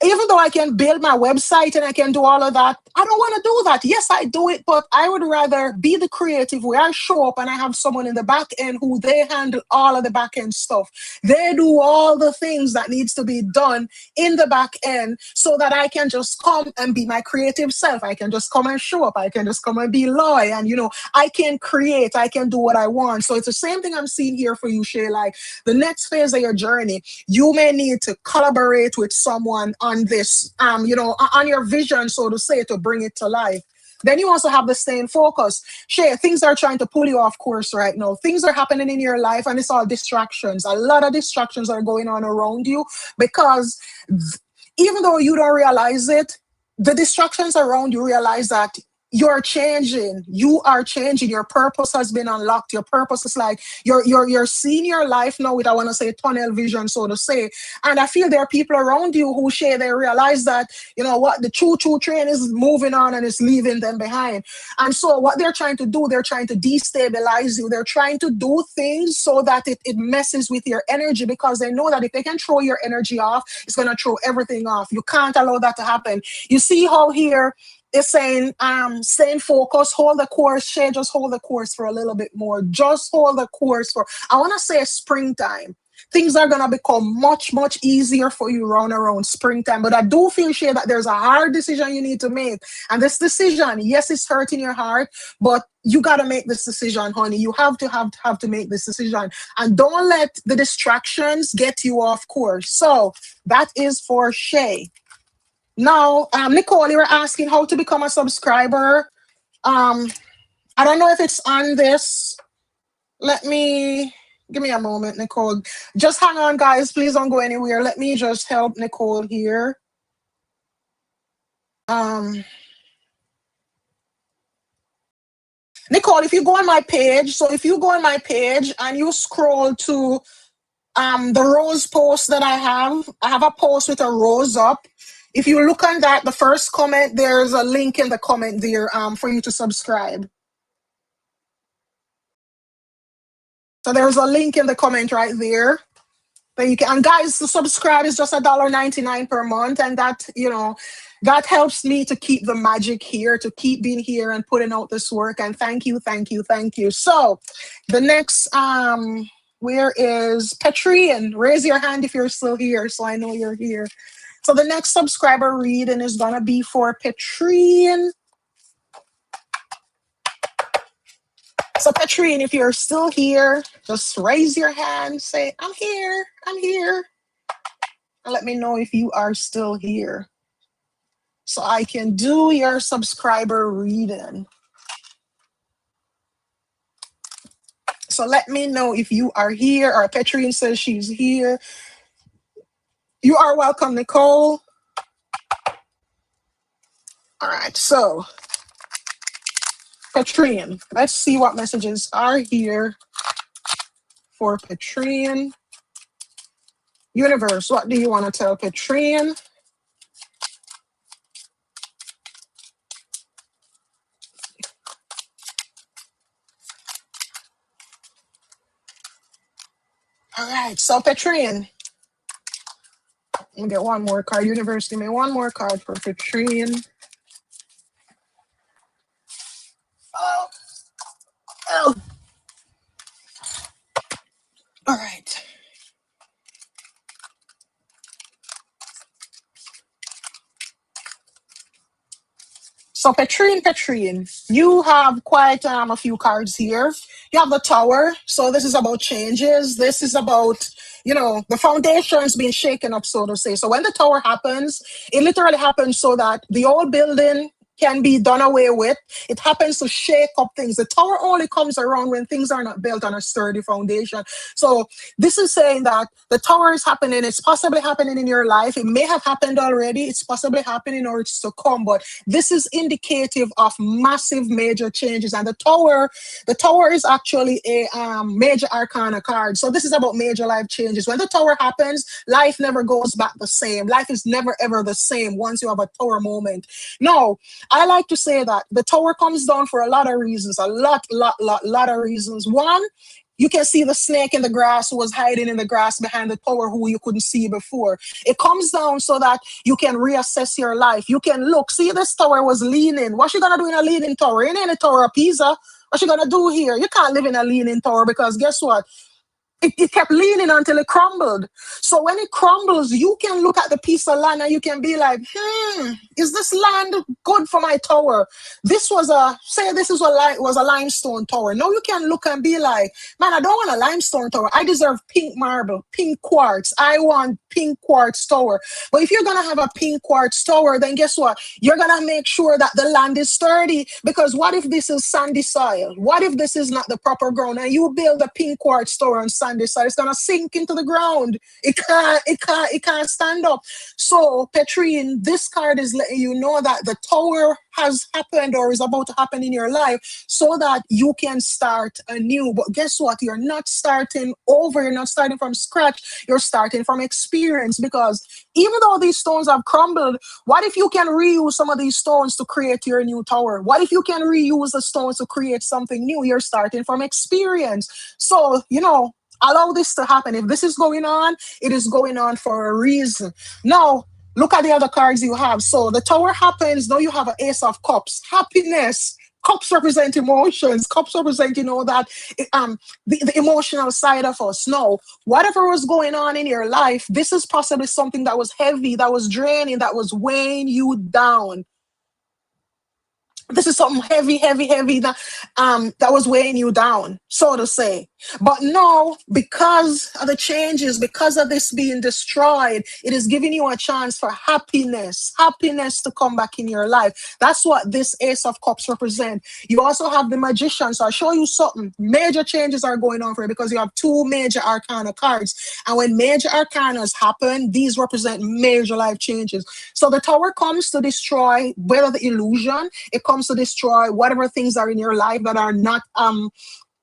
even though I can build my website and I can do all of that, I don't want to do that. Yes, I do it, but I would rather be the creative where I show up and I have someone in the back end who they handle all of the back end stuff. They do all the things that needs to be done in the back end so that I can just come and be my creative self. I can just come and show up. I can just come and be loyal. And, I can create. I can do what I want. So it's the same thing I'm seeing here for you, Shay. Like the next phase of your journey, you may need to collaborate with someone on this, on your vision, so to say, to bring it to life. Then you also have the staying focus. Shay, things are trying to pull you off course right now. Things are happening in your life and it's all distractions. A lot of distractions are going on around you because even though you don't realize it, the distractions around you realize that you're changing. You are changing. Your purpose has been unlocked. Your purpose is like you're seeing your life now with, I want to say, tunnel vision, so to say. And I feel there are people around you who share, they realize that, the choo-choo train is moving on and it's leaving them behind. And so what they're trying to do, they're trying to destabilize you. They're trying to do things so that it messes with your energy, because they know that if they can throw your energy off, it's going to throw everything off. You can't allow that to happen. You see how here it's saying, staying focused, hold the course, Shay, just hold the course for a little bit more. Just hold the course for, I want to say, springtime. Things are going to become much, much easier for you around springtime. But I do feel, Shay, that there's a hard decision you need to make. And this decision, yes, it's hurting your heart, but you got to make this decision, honey. You have to make this decision. And don't let the distractions get you off course. So that is for Shay. Now, Nicole, you were asking how to become a subscriber. I don't know if it's on this. Give me a moment, Nicole. Just hang on, guys. Please don't go anywhere. Let me just help Nicole here. Nicole, if you go on my page, and you scroll to The rose post that I have a post with a rose up. If you look on that, the first comment, there's a link in the comment there for you to subscribe. So there's a link in the comment right there. That you can, and guys, the subscribe is just $1.99 per month, and that, that helps me to keep the magic here, to keep being here and putting out this work. And thank you, thank you, thank you. So the next where is Petrian? Raise your hand if you're still here, so I know you're here. So the next subscriber reading is gonna be for Petrian. So Petrian, if you're still here, just raise your hand, say, I'm here, I'm here. And let me know if you are still here, so I can do your subscriber reading. So let me know if you are here, or Petrian says she's here. You are welcome, Nicole. All right, so Petrian, let's see what messages are here for Petrian. Universe, what do you want to tell Petrian? All right, so Petrian, let me get one more card. Universe, give me one more card for Petrian. Oh, oh. All right. So Petrian, you have quite a few cards here. You have the Tower. So this is about changes. This is about, the foundations being shaken up, so to say. So when the Tower happens, it literally happens so that the old building can be done away with. It happens to shake up things. The Tower only comes around when things are not built on a sturdy foundation. So this is saying that the Tower is happening. It's possibly happening in your life. It may have happened already. It's possibly happening or it's to come. But this is indicative of massive major changes. And the Tower is actually a major arcana card. So this is about major life changes. When the Tower happens, life never goes back the same. Life is never ever the same once you have a Tower moment. No, I like to say that the Tower comes down for a lot of reasons, a lot of reasons. One, you can see the snake in the grass who was hiding in the grass behind the Tower who you couldn't see before. It comes down so that you can reassess your life. You can look, see this Tower was leaning. What you gonna do in a leaning Tower? It ain't a Tower of Pisa. What you gonna do here? You can't live in a leaning Tower because guess what? It kept leaning until it crumbled. So when it crumbles, you can look at the piece of land and you can be like, is this land good for my Tower? This was was a limestone Tower. Now you can look and be like, man, I don't want a limestone Tower. I deserve pink marble, pink quartz. I want pink quartz Tower. But if you're going to have a pink quartz Tower, then guess what? You're going to make sure that the land is sturdy, because what if this is sandy soil? What if this is not the proper ground and you build a pink quartz Tower on sandy soil? It's going to sink into the ground. It can't stand up. So Petrian, this card is letting you know that the Tower has happened or is about to happen in your life so that you can start anew. But guess what? You're not starting over. You're not starting from scratch. You're starting from experience, because even though these stones have crumbled, what if you can reuse some of these stones to create your new Tower? What if you can reuse the stones to create something new? You're starting from experience. So, allow this to happen. If this is going on, it is going on for a reason. Now, look at the other cards you have. So the Tower happens. Now you have an Ace of Cups. Happiness. Cups represent emotions. Cups represent, that the emotional side of us. No, whatever was going on in your life, this is possibly something that was heavy, that was draining, that was weighing you down. This is something heavy that was weighing you down, so to say. But no, because of the changes, because of this being destroyed, it is giving you a chance for happiness to come back in your life. That's what this Ace of Cups represent. You also have the Magician. So I'll show you something. Major changes are going on for you because you have two major arcana cards. And when major arcanas happen, these represent major life changes. So the Tower comes to destroy whether the illusion, it comes to destroy whatever things are in your life that are not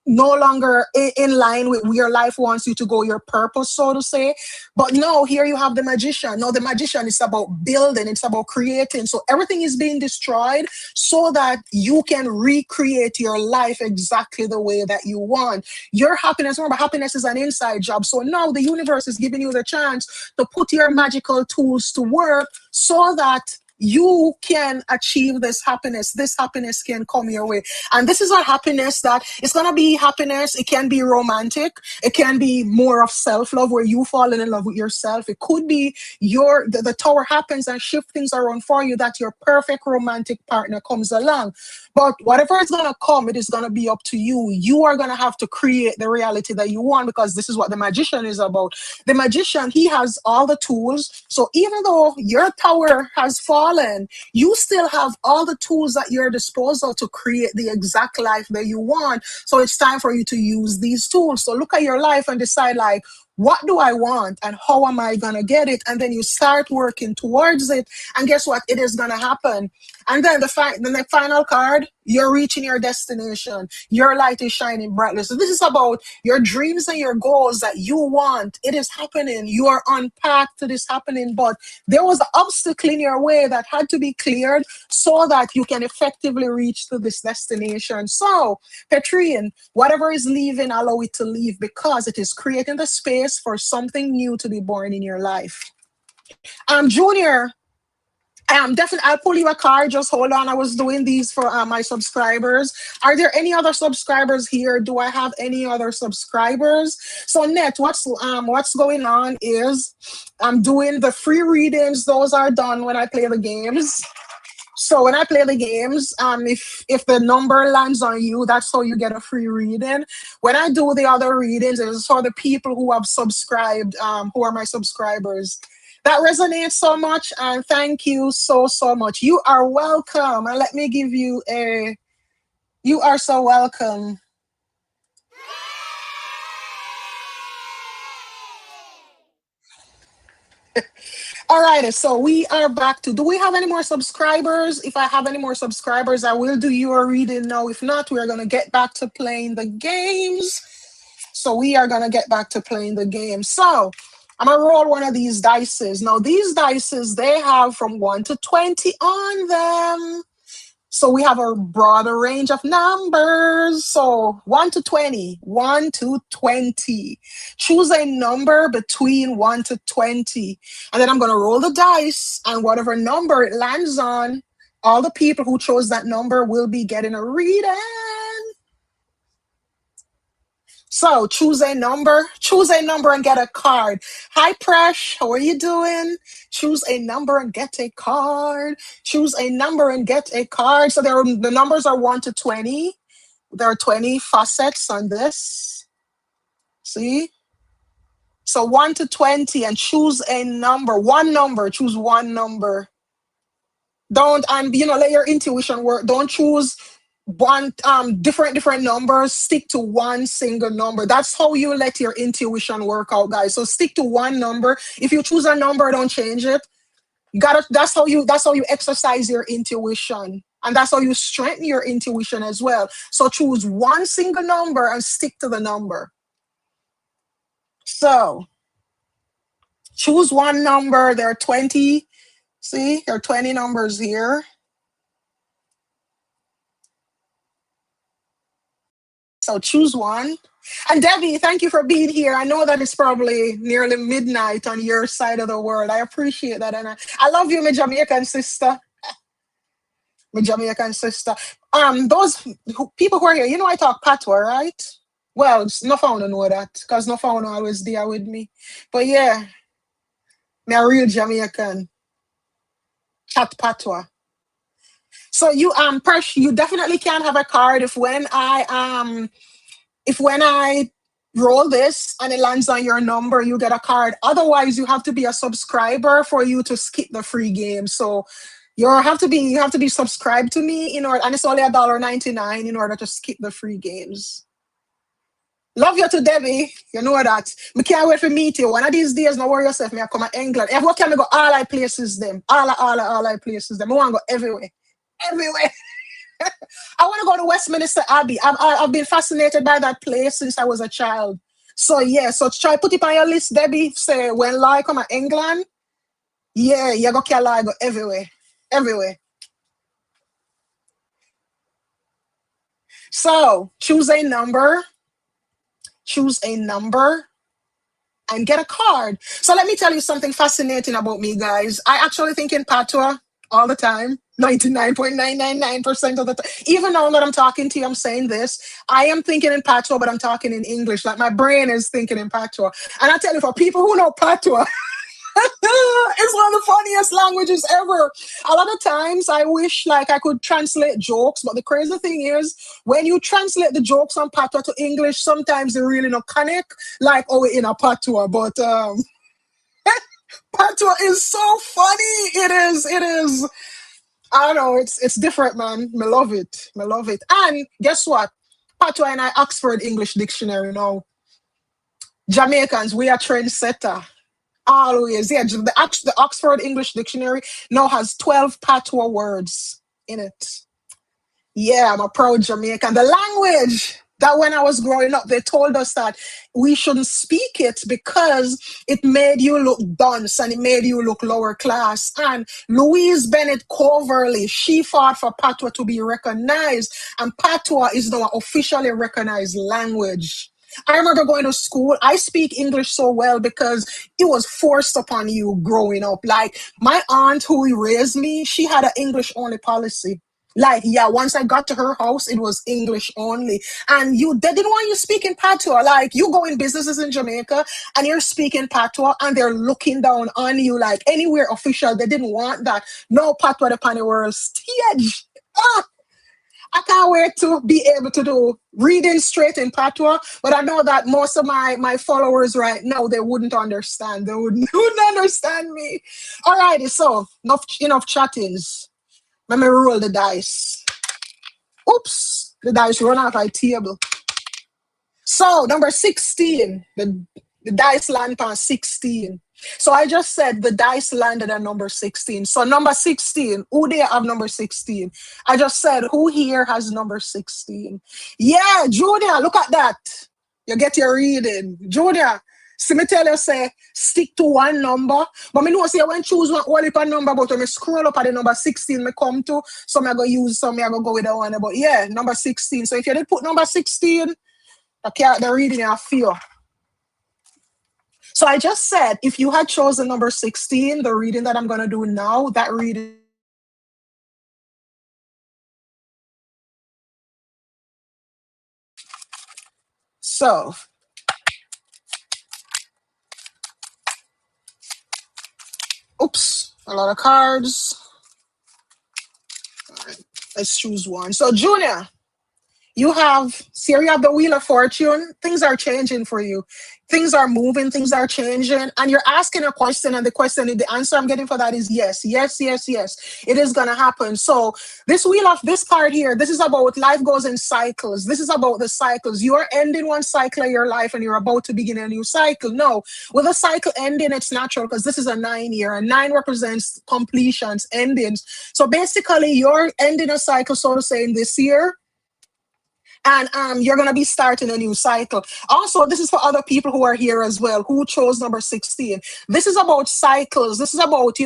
no longer in line with where life wants you to go, your purpose, so to say. But no, here you have the magician. No, the magician is about building, it's about creating. So everything is being destroyed so that you can recreate your life exactly the way that you want. Your happiness, remember, happiness is an inside job. So now the universe is giving you the chance to put your magical tools to work so that you can achieve this happiness. This happiness can come your way. And this is a happiness that it's going to be happiness. It can be romantic. It can be more of self-love where you fall in love with yourself. It could be the tower happens and shift things around for you that your perfect romantic partner comes along. But whatever is going to come, it is going to be up to you. You are going to have to create the reality that you want, because this is what the magician is about. The magician, he has all the tools. So even though your tower has fallen, you still have all the tools at your disposal to create the exact life that you want. So it's time for you to use these tools. So look at your life and decide, like, what do I want and how am I going to get it? And then you start working towards it. And guess what? It is going to happen. And then the final card, you're reaching your destination. Your light is shining brightly. So this is about your dreams and your goals that you want. It is happening. You are on path to this happening, but there was an obstacle in your way that had to be cleared so that you can effectively reach to this destination. So, Petrian, whatever is leaving, allow it to leave, because it is creating the space for something new to be born in your life. Junior, definitely. I'll pull you a card. Just hold on. I was doing these for my subscribers. Are there any other subscribers here? Do I have any other subscribers? So, Net, what's going on is I'm doing the free readings. Those are done when I play the games. So when I play the games, if the number lands on you, that's how you get a free reading. When I do the other readings, it's for the people who have subscribed, who are my subscribers. That resonates so much, and thank you so much. You are welcome, and let me give you a. You are so welcome. All right, so we are back to. Do we have any more subscribers? If I have any more subscribers, I will do your reading now. If not, we are gonna get back to playing the games. So we are gonna get back to playing the game. So I'm gonna roll one of these dices. Now these dices, they have from 1 to 20 on them. So we have a broader range of numbers. So 1 to 20, 1 to 20. Choose a number between 1 to 20. And then I'm going to roll the dice, and whatever number it lands on, all the people who chose that number will be getting a reading. So choose a number and get a card. Hi, Presh, how are you doing? Choose a number and get a card. Choose a number and get a card. So the numbers are 1 to 20. There are 20 facets on this. See? So 1 to 20, and choose a number. One number, choose one number. Don't, and let your intuition work. Don't choose one different numbers. Stick to one single number. That's how you let your intuition work out, guys. So stick to one number. If you choose a number, don't change it. You gotta that's how you exercise your intuition. And that's how you strengthen your intuition as well. So choose one single number and stick to the number. So choose one number. There are 20. See, there are 20 numbers here. So choose one. And Debbie, thank you for being here. I know that it's probably nearly midnight on your side of the world. I appreciate that. And I love you, my Jamaican sister. My Jamaican sister. Those people who are here, I talk patois, right? Well, no found to know that, because no found always there with me. But yeah, me a real Jamaican. Chat patois. So you Persh, you definitely can have a card if when I roll this and it lands on your number, you get a card. Otherwise, you have to be a subscriber for you to skip the free game. So you have to be subscribed to me in order, and it's only $1.99 in order to skip the free games. Love you to Debbie. You know that. Me can't wait to meet you. One of these days, no worry yourself. Me I come to England. Everywhere can me go, all I places them. All I places them. I want to go everywhere. Everywhere. I want to go to Westminster Abbey. I've been fascinated by that place since I was a child. So yeah, so try put it on your list, Debbie. Say when like come to England, yeah, you go Carolina, go everywhere, everywhere. So choose a number, and get a card. So let me tell you something fascinating about me, guys. I actually think in patois all the time. 99.999% of the time. Even now that I'm talking to you, I'm saying this. I am thinking in patois, but I'm talking in English. Like my brain is thinking in patois. And I tell you, for people who know patois, it's one of the funniest languages ever. A lot of times I wish like I could translate jokes, but the crazy thing is when you translate the jokes on patois to English, sometimes they really not connect like oh in a patois. But patois is so funny. It is. I don't know, it's different, man. I love it. I love it. And guess what? Patois and I Oxford English Dictionary now. Jamaicans, we are trendsetter. Always, yeah. The Oxford English Dictionary now has 12 patois words in it. Yeah, I'm a proud Jamaican. The language that when I was growing up, they told us that we shouldn't speak it because it made you look dunce and it made you look lower class. And Louise Bennett Coverly, she fought for patois to be recognized, and patois is now an officially recognized language. I remember going to school. I speak English so well because it was forced upon you growing up. Like my aunt who raised me, she had an English only policy. Like, yeah, once I got to her house, it was English only. And they didn't want you speaking patois. Like, you go in businesses in Jamaica and you're speaking patois and they're looking down on you like anywhere official. They didn't want that. No patois upon the world stage. Ah, I can't wait to be able to do reading straight in patois, but I know that most of my followers right now, they wouldn't understand. They wouldn't understand me. Alrighty, so enough chattings. Let me roll the dice. Oops, the dice run off my table. So number 16, the dice land on 16. So I just said the dice landed at number 16. So number 16, who there have number 16? I just said who here has number 16? Yeah, Junior, look at that. You get your reading. Junior, see me tell you say stick to one number. But me know say when choose one whole heap of number, but when me scroll up at the number 16 me come to, some I go use some, I go with that one. But yeah, number 16. So if you did put number 16, the reading I feel. So I just said, if you had chosen number 16, the reading that I'm going to do now, that reading. So, oops, a lot of cards. All right, let's choose one. So, Junior, you have the Wheel of Fortune. Things are changing for you. Things are moving, things are changing, and you're asking a question, and the answer I'm getting for that is yes, yes, yes, yes. It is gonna happen. So this part here, this is about life goes in cycles. This is about the cycles. You are ending one cycle of your life and you're about to begin a new cycle. No, with a cycle ending, it's natural because this is a 9 year, and 9 represents completions, endings. So basically, you're ending a cycle, so to say, in this year, and you're going to be starting a new cycle. Also, this is for other people who are here as well, who chose number 16. This is about cycles. This is about,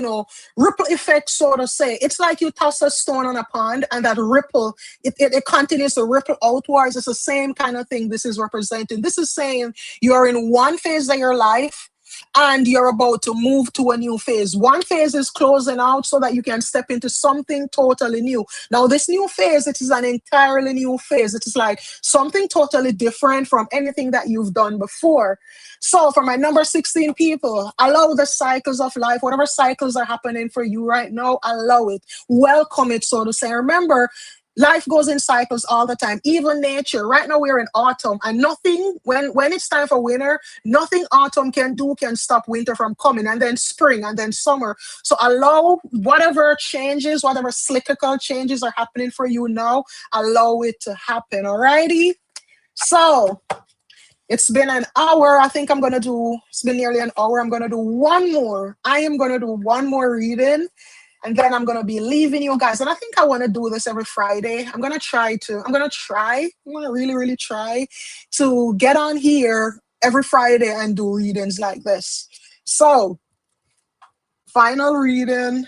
ripple effect, so to say. It's like you toss a stone on a pond and that ripple, it continues to ripple outwards. It's the same kind of thing this is representing. This is saying you're in one phase of your life and you're about to move to a new phase. One phase is closing out so that you can step into something totally new. Now, this new phase, it is an entirely new phase. It is like something totally different from anything that you've done before. So for my number 16 people, allow the cycles of life, whatever cycles are happening for you right now, allow it. Welcome it, so to say. Remember, life goes in cycles all the time. Even nature. Right now we're in autumn, and nothing, when it's time for winter, nothing autumn can do can stop winter from coming, and then spring, and then summer. So allow whatever changes, whatever cyclical changes are happening for you now, allow it to happen. Alrighty. So it's been an hour. I think it's been nearly an hour. I'm gonna do one more. I am gonna do one more reading. And then I'm gonna be leaving you guys. And I think I want to do this every Friday. I'm gonna really, really try to get on here every Friday and do readings like this. So, final reading.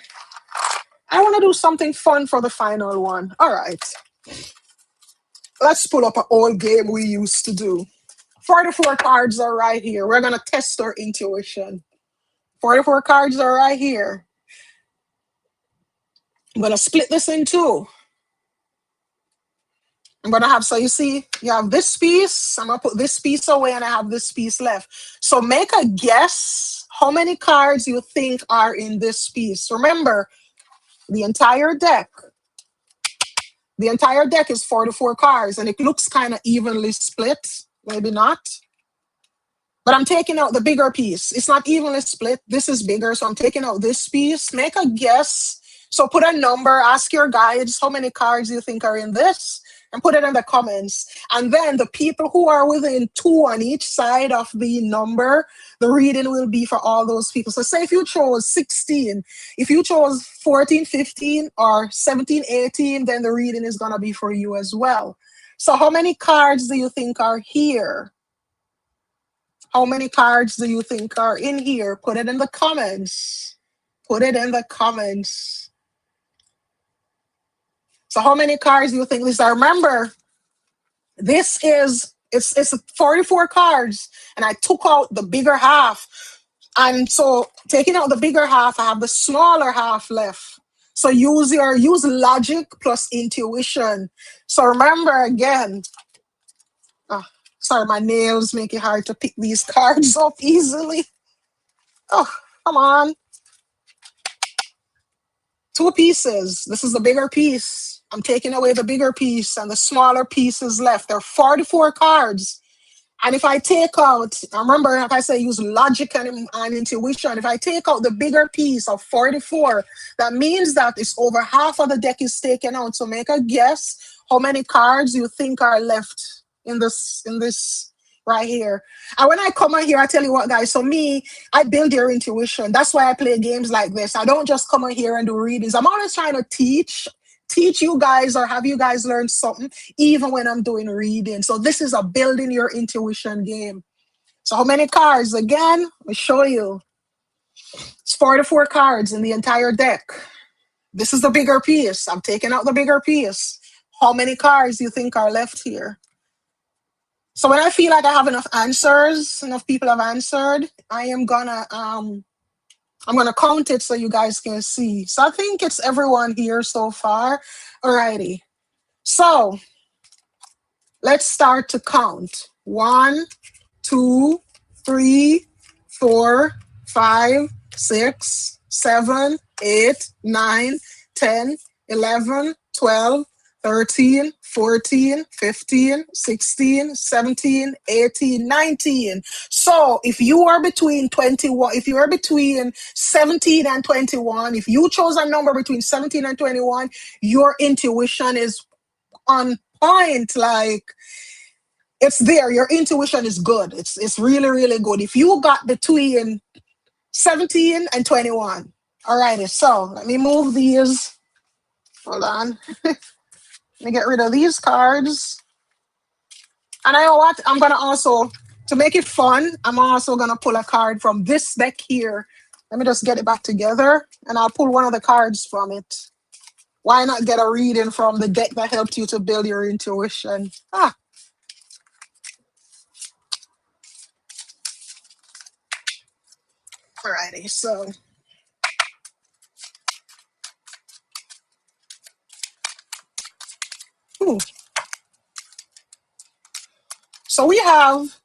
I want to do something fun for the final one. All right. Let's pull up an old game we used to do. 44 cards are right here. We're gonna test our intuition. 44 cards are right here. I'm gonna split this in two. I'm gonna have, so you see, you have this piece. I'm gonna put this piece away and I have this piece left. So make a guess how many cards you think are in this piece. Remember, the entire deck is 44 cards and it looks kind of evenly split. Maybe not. But I'm taking out the bigger piece. It's not evenly split. This is bigger, so I'm taking out this piece. Make a guess. So put a number, ask your guides how many cards you think are in this, and put it in the comments. And then the people who are within 2 on each side of the number, the reading will be for all those people. So say if you chose 16, if you chose 14, 15, or 17, 18, then the reading is going to be for you as well. So how many cards do you think are here? How many cards do you think are in here? Put it in the comments. Put it in the comments. So how many cards do you think this are? Remember, it's 44 cards, and I took out the bigger half. And so taking out the bigger half, I have the smaller half left. So use logic plus intuition. So remember again, sorry, my nails make it hard to pick these cards up easily. Oh, come on. 2 pieces. This is the bigger piece. I'm taking away the bigger piece and the smaller piece is left. There are 44 cards. And if I take out, remember, like I say, use logic and intuition. If I take out the bigger piece of 44, that means that it's over half of the deck is taken out. So make a guess how many cards you think are left in this right here. And when I come on here, I tell you what, guys, so me, I build your intuition. That's why I play games like this. I don't just come on here and do readings. I'm always trying to teach you guys or have you guys learn something, even when I'm doing reading. So this is a building your intuition game. So how many cards? Again, I'll show you. It's 44 cards in the entire deck. This is the bigger piece. I'm taking out the bigger piece. How many cards do you think are left here? So when I feel like I have enough answers, enough people have answered, I'm gonna count it so you guys can see. So I think it's everyone here so far. Alrighty. So let's start to count. 1, 2, 3, 4, 5, 6, 7, 8, 9, 10, 11, 12, 13, 14, 15, 16, 17, 18, 19. So if you are between 21, if you are between 17 and 21, if you chose a number between 17 and 21, your intuition is on point. Like, it's there. Your intuition is good. It's really, really good. If you got between 17 and 21. Alrighty, so let me move these. Hold on. Let me get rid of these cards. And I know what? I'm going to also, to make it fun, I'm also going to pull a card from this deck here. Let me just get it back together, and I'll pull one of the cards from it. Why not get a reading from the deck that helped you to build your intuition? Alrighty, so. Ooh. So we have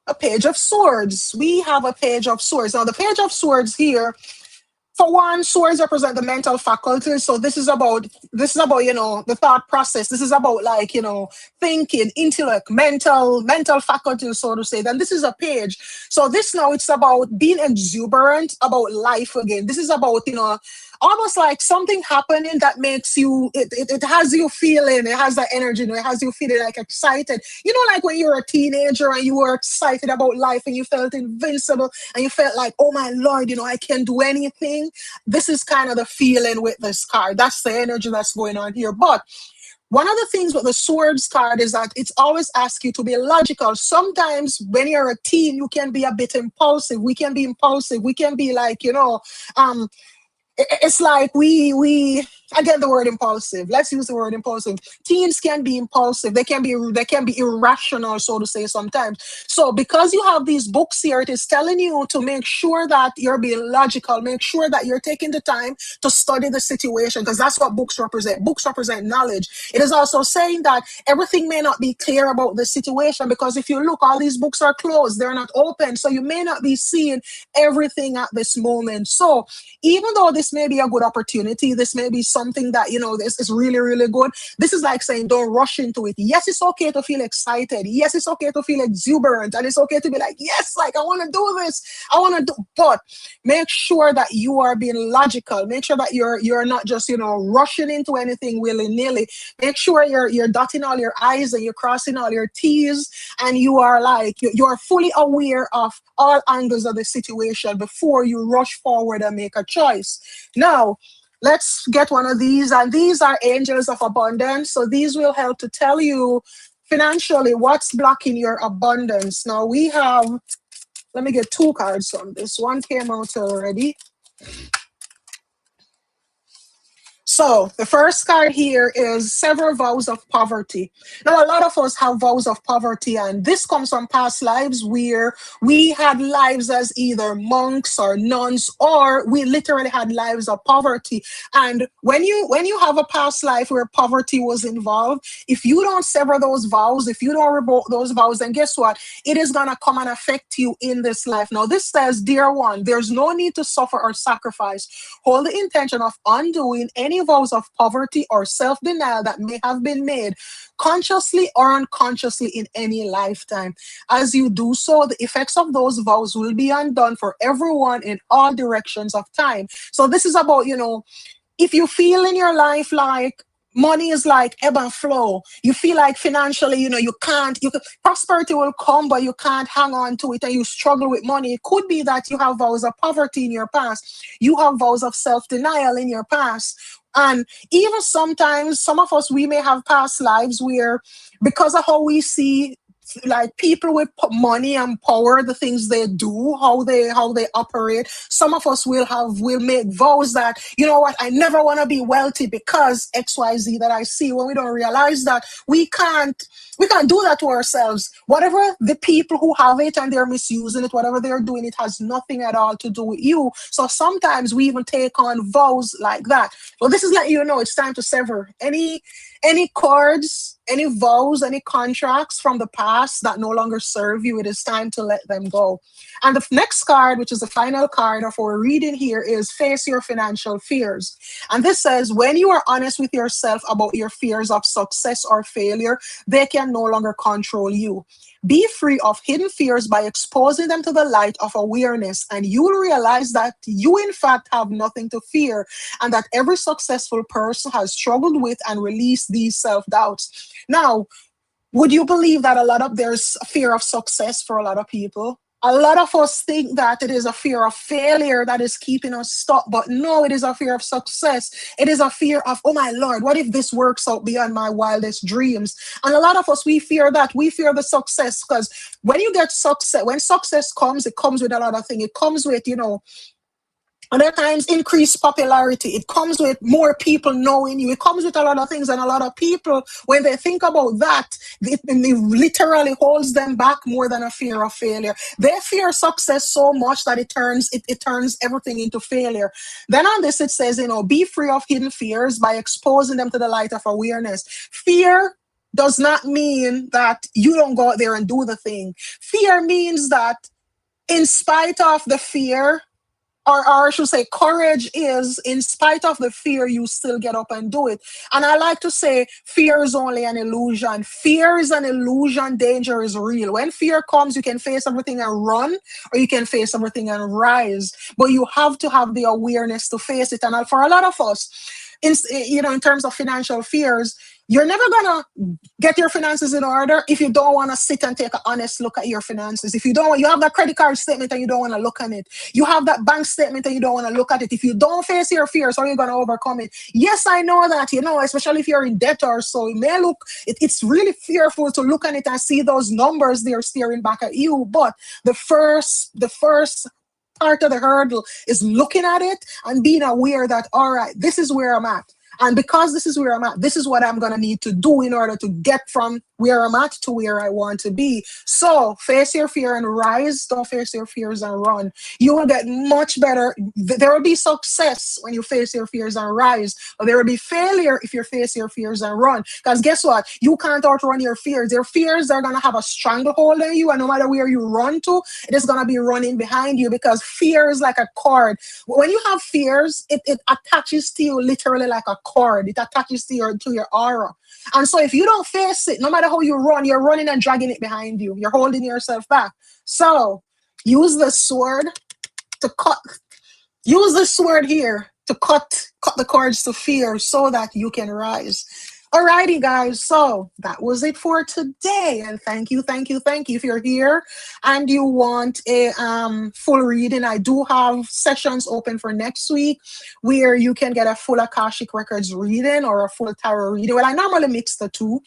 a page of swords. We have a page of swords. Now, the page of swords here, for one, swords represent the mental faculty. So this is about, the thought process. This is about, like, thinking, intellect, mental faculty, so to say. Then this is a page. So this now, it's about being exuberant about life again. This is about, almost like something happening that makes you, it has you feeling, it has that energy, it has you feeling like excited. You know, like when you're a teenager and you were excited about life and you felt invincible and you felt like, oh my Lord, I can do anything. This is kind of the feeling with this card. That's the energy that's going on here. But one of the things with the swords card is that it's always ask you to be logical. Sometimes when you're a teen, you can be a bit impulsive. We can be impulsive. We can be like, um, it's like we again, the word impulsive, let's use the word impulsive. Teens can be impulsive, they can be irrational, so to say, sometimes. So because you have these books here, it is telling you to make sure that you're being logical, make sure that you're taking the time to study the situation, because that's what books represent knowledge. It is also saying that everything may not be clear about the situation, because if you look, all these books are closed, they're not open, so you may not be seeing everything at this moment. So even though this may be a good opportunity, this may be something that, this is really, really good. This is like saying, don't rush into it. Yes, it's okay to feel excited. Yes, it's okay to feel exuberant. And it's okay to be like, yes, like I want to do this. I want to do, but make sure that you are being logical. Make sure that you're not just, rushing into anything willy-nilly. Make sure you're dotting all your I's and you're crossing all your T's, and you are like, you're fully aware of all angles of the situation before you rush forward and make a choice. Now, let's get one of these, and these are angels of abundance. So these will help to tell you financially what's blocking your abundance. Now we have, let me get two cards from this. One came out already. So the first card here is several vows of poverty. Now, a lot of us have vows of poverty, and this comes from past lives where we had lives as either monks or nuns, or we literally had lives of poverty. And when you have a past life where poverty was involved, if you don't sever those vows, if you don't revoke those vows, then guess what? It is gonna come and affect you in this life. Now, this says, dear one, there's no need to suffer or sacrifice. Hold the intention of undoing any vows of poverty or self denial that may have been made, consciously or unconsciously, in any lifetime. As you do so, the effects of those vows will be undone for everyone in all directions of time. So, this is about, if you feel in your life like money is like ebb and flow, you feel like financially, prosperity will come, but you can't hang on to it and you struggle with money. It could be that you have vows of poverty in your past, you have vows of self-denial in your past. And even sometimes, some of us, we may have past lives where, because of how we see like people with money and power, the things they do, how they operate, some of us will make vows that, you know what, I never want to be wealthy because XYZ that I see, when we don't realize that we can't do that to ourselves. Whatever the people who have it and they're misusing it, whatever they're doing, it has nothing at all to do with you. So sometimes we even take on vows like that. Well, this is letting you know it's time to sever any cords, any vows, any contracts from the past that no longer serve you. It is time to let them go. And the next card, which is the final card of our reading here, is face your financial fears. And this says, when you are honest with yourself about your fears of success or failure, they can no longer control you. Be free of hidden fears by exposing them to the light of awareness, and you will realize that you, in fact, have nothing to fear, and that every successful person has struggled with and released these self doubts. Now, would you believe that there's a fear of success for a lot of people? A lot of us think that it is a fear of failure that is keeping us stuck, but no, it is a fear of success. It is a fear of, oh my Lord, what if this works out beyond my wildest dreams? And a lot of us, we fear that. We fear the success, because when you get success, when success comes, it comes with a lot of things. It comes with, other times, increased popularity. It comes with more people knowing you. It comes with a lot of things. And a lot of people, when they think about that, it literally holds them back more than a fear of failure. They fear success so much that it turns everything into failure. Then on this, it says, be free of hidden fears by exposing them to the light of awareness. Fear does not mean that you don't go out there and do the thing. Fear means that in spite of the fear, or I should say, courage is, in spite of the fear, you still get up and do it. And I like to say, fear is only an illusion. Fear is an illusion. Danger is real. When fear comes, you can face everything and run, or you can face everything and rise. But you have to have the awareness to face it. And for a lot of us, in terms of financial fears, you're never gonna get your finances in order if you don't want to sit and take an honest look at your finances. If you don't want, you have that credit card statement and you don't want to look at it. You have that bank statement and you don't want to look at it. If you don't face your fears, how are you going to overcome it? Yes, I know that, especially if you're in debt or so, it may look, it's really fearful to look at it and see those numbers they're staring back at you. But the first part of the hurdle is looking at it and being aware that, all right, this is where I'm at. And because this is where I'm at, this is what I'm going to need to do in order to get from where I'm at to where I want to be. So face your fear and rise. Don't face your fears and run. You will get much better. There will be success when you face your fears and rise. But there will be failure if you face your fears and run. Because guess what? You can't outrun your fears. Your fears are going to have a stranglehold on you. And no matter where you run to, it is going to be running behind you, because fear is like a cord. When you have fears, it attaches to you literally like a cord. It attaches to your aura. And so if you don't face it, no matter how you run, you're running and dragging it behind you. You're holding yourself back. So use the sword to cut. Use the sword here to cut the cords to fear so that you can rise. Alrighty, guys. So that was it for today. And thank you. If you're here and you want a full reading, I do have sessions open for next week where you can get a full Akashic Records reading or a full tarot reading. Well, I normally mix the two.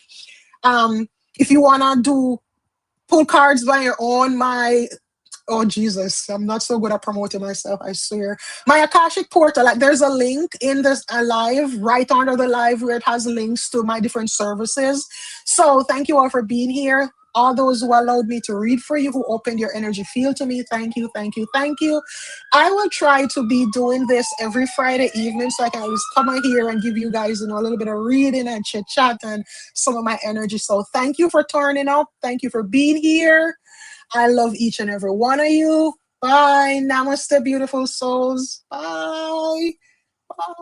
If you want to do pull cards by your own, oh Jesus, I'm not so good at promoting myself, I swear. My Akashic portal, like there's a link in this live, right under the live, where it has links to my different services. So thank you all for being here. All those who allowed me to read for you, who opened your energy field to me, thank you. I will try to be doing this every Friday evening so I can always come out here and give you guys a little bit of reading and chit chat and some of my energy. So thank you for turning up. Thank you for being here. I love each and every one of you. Bye. Namaste, beautiful souls. Bye. Bye.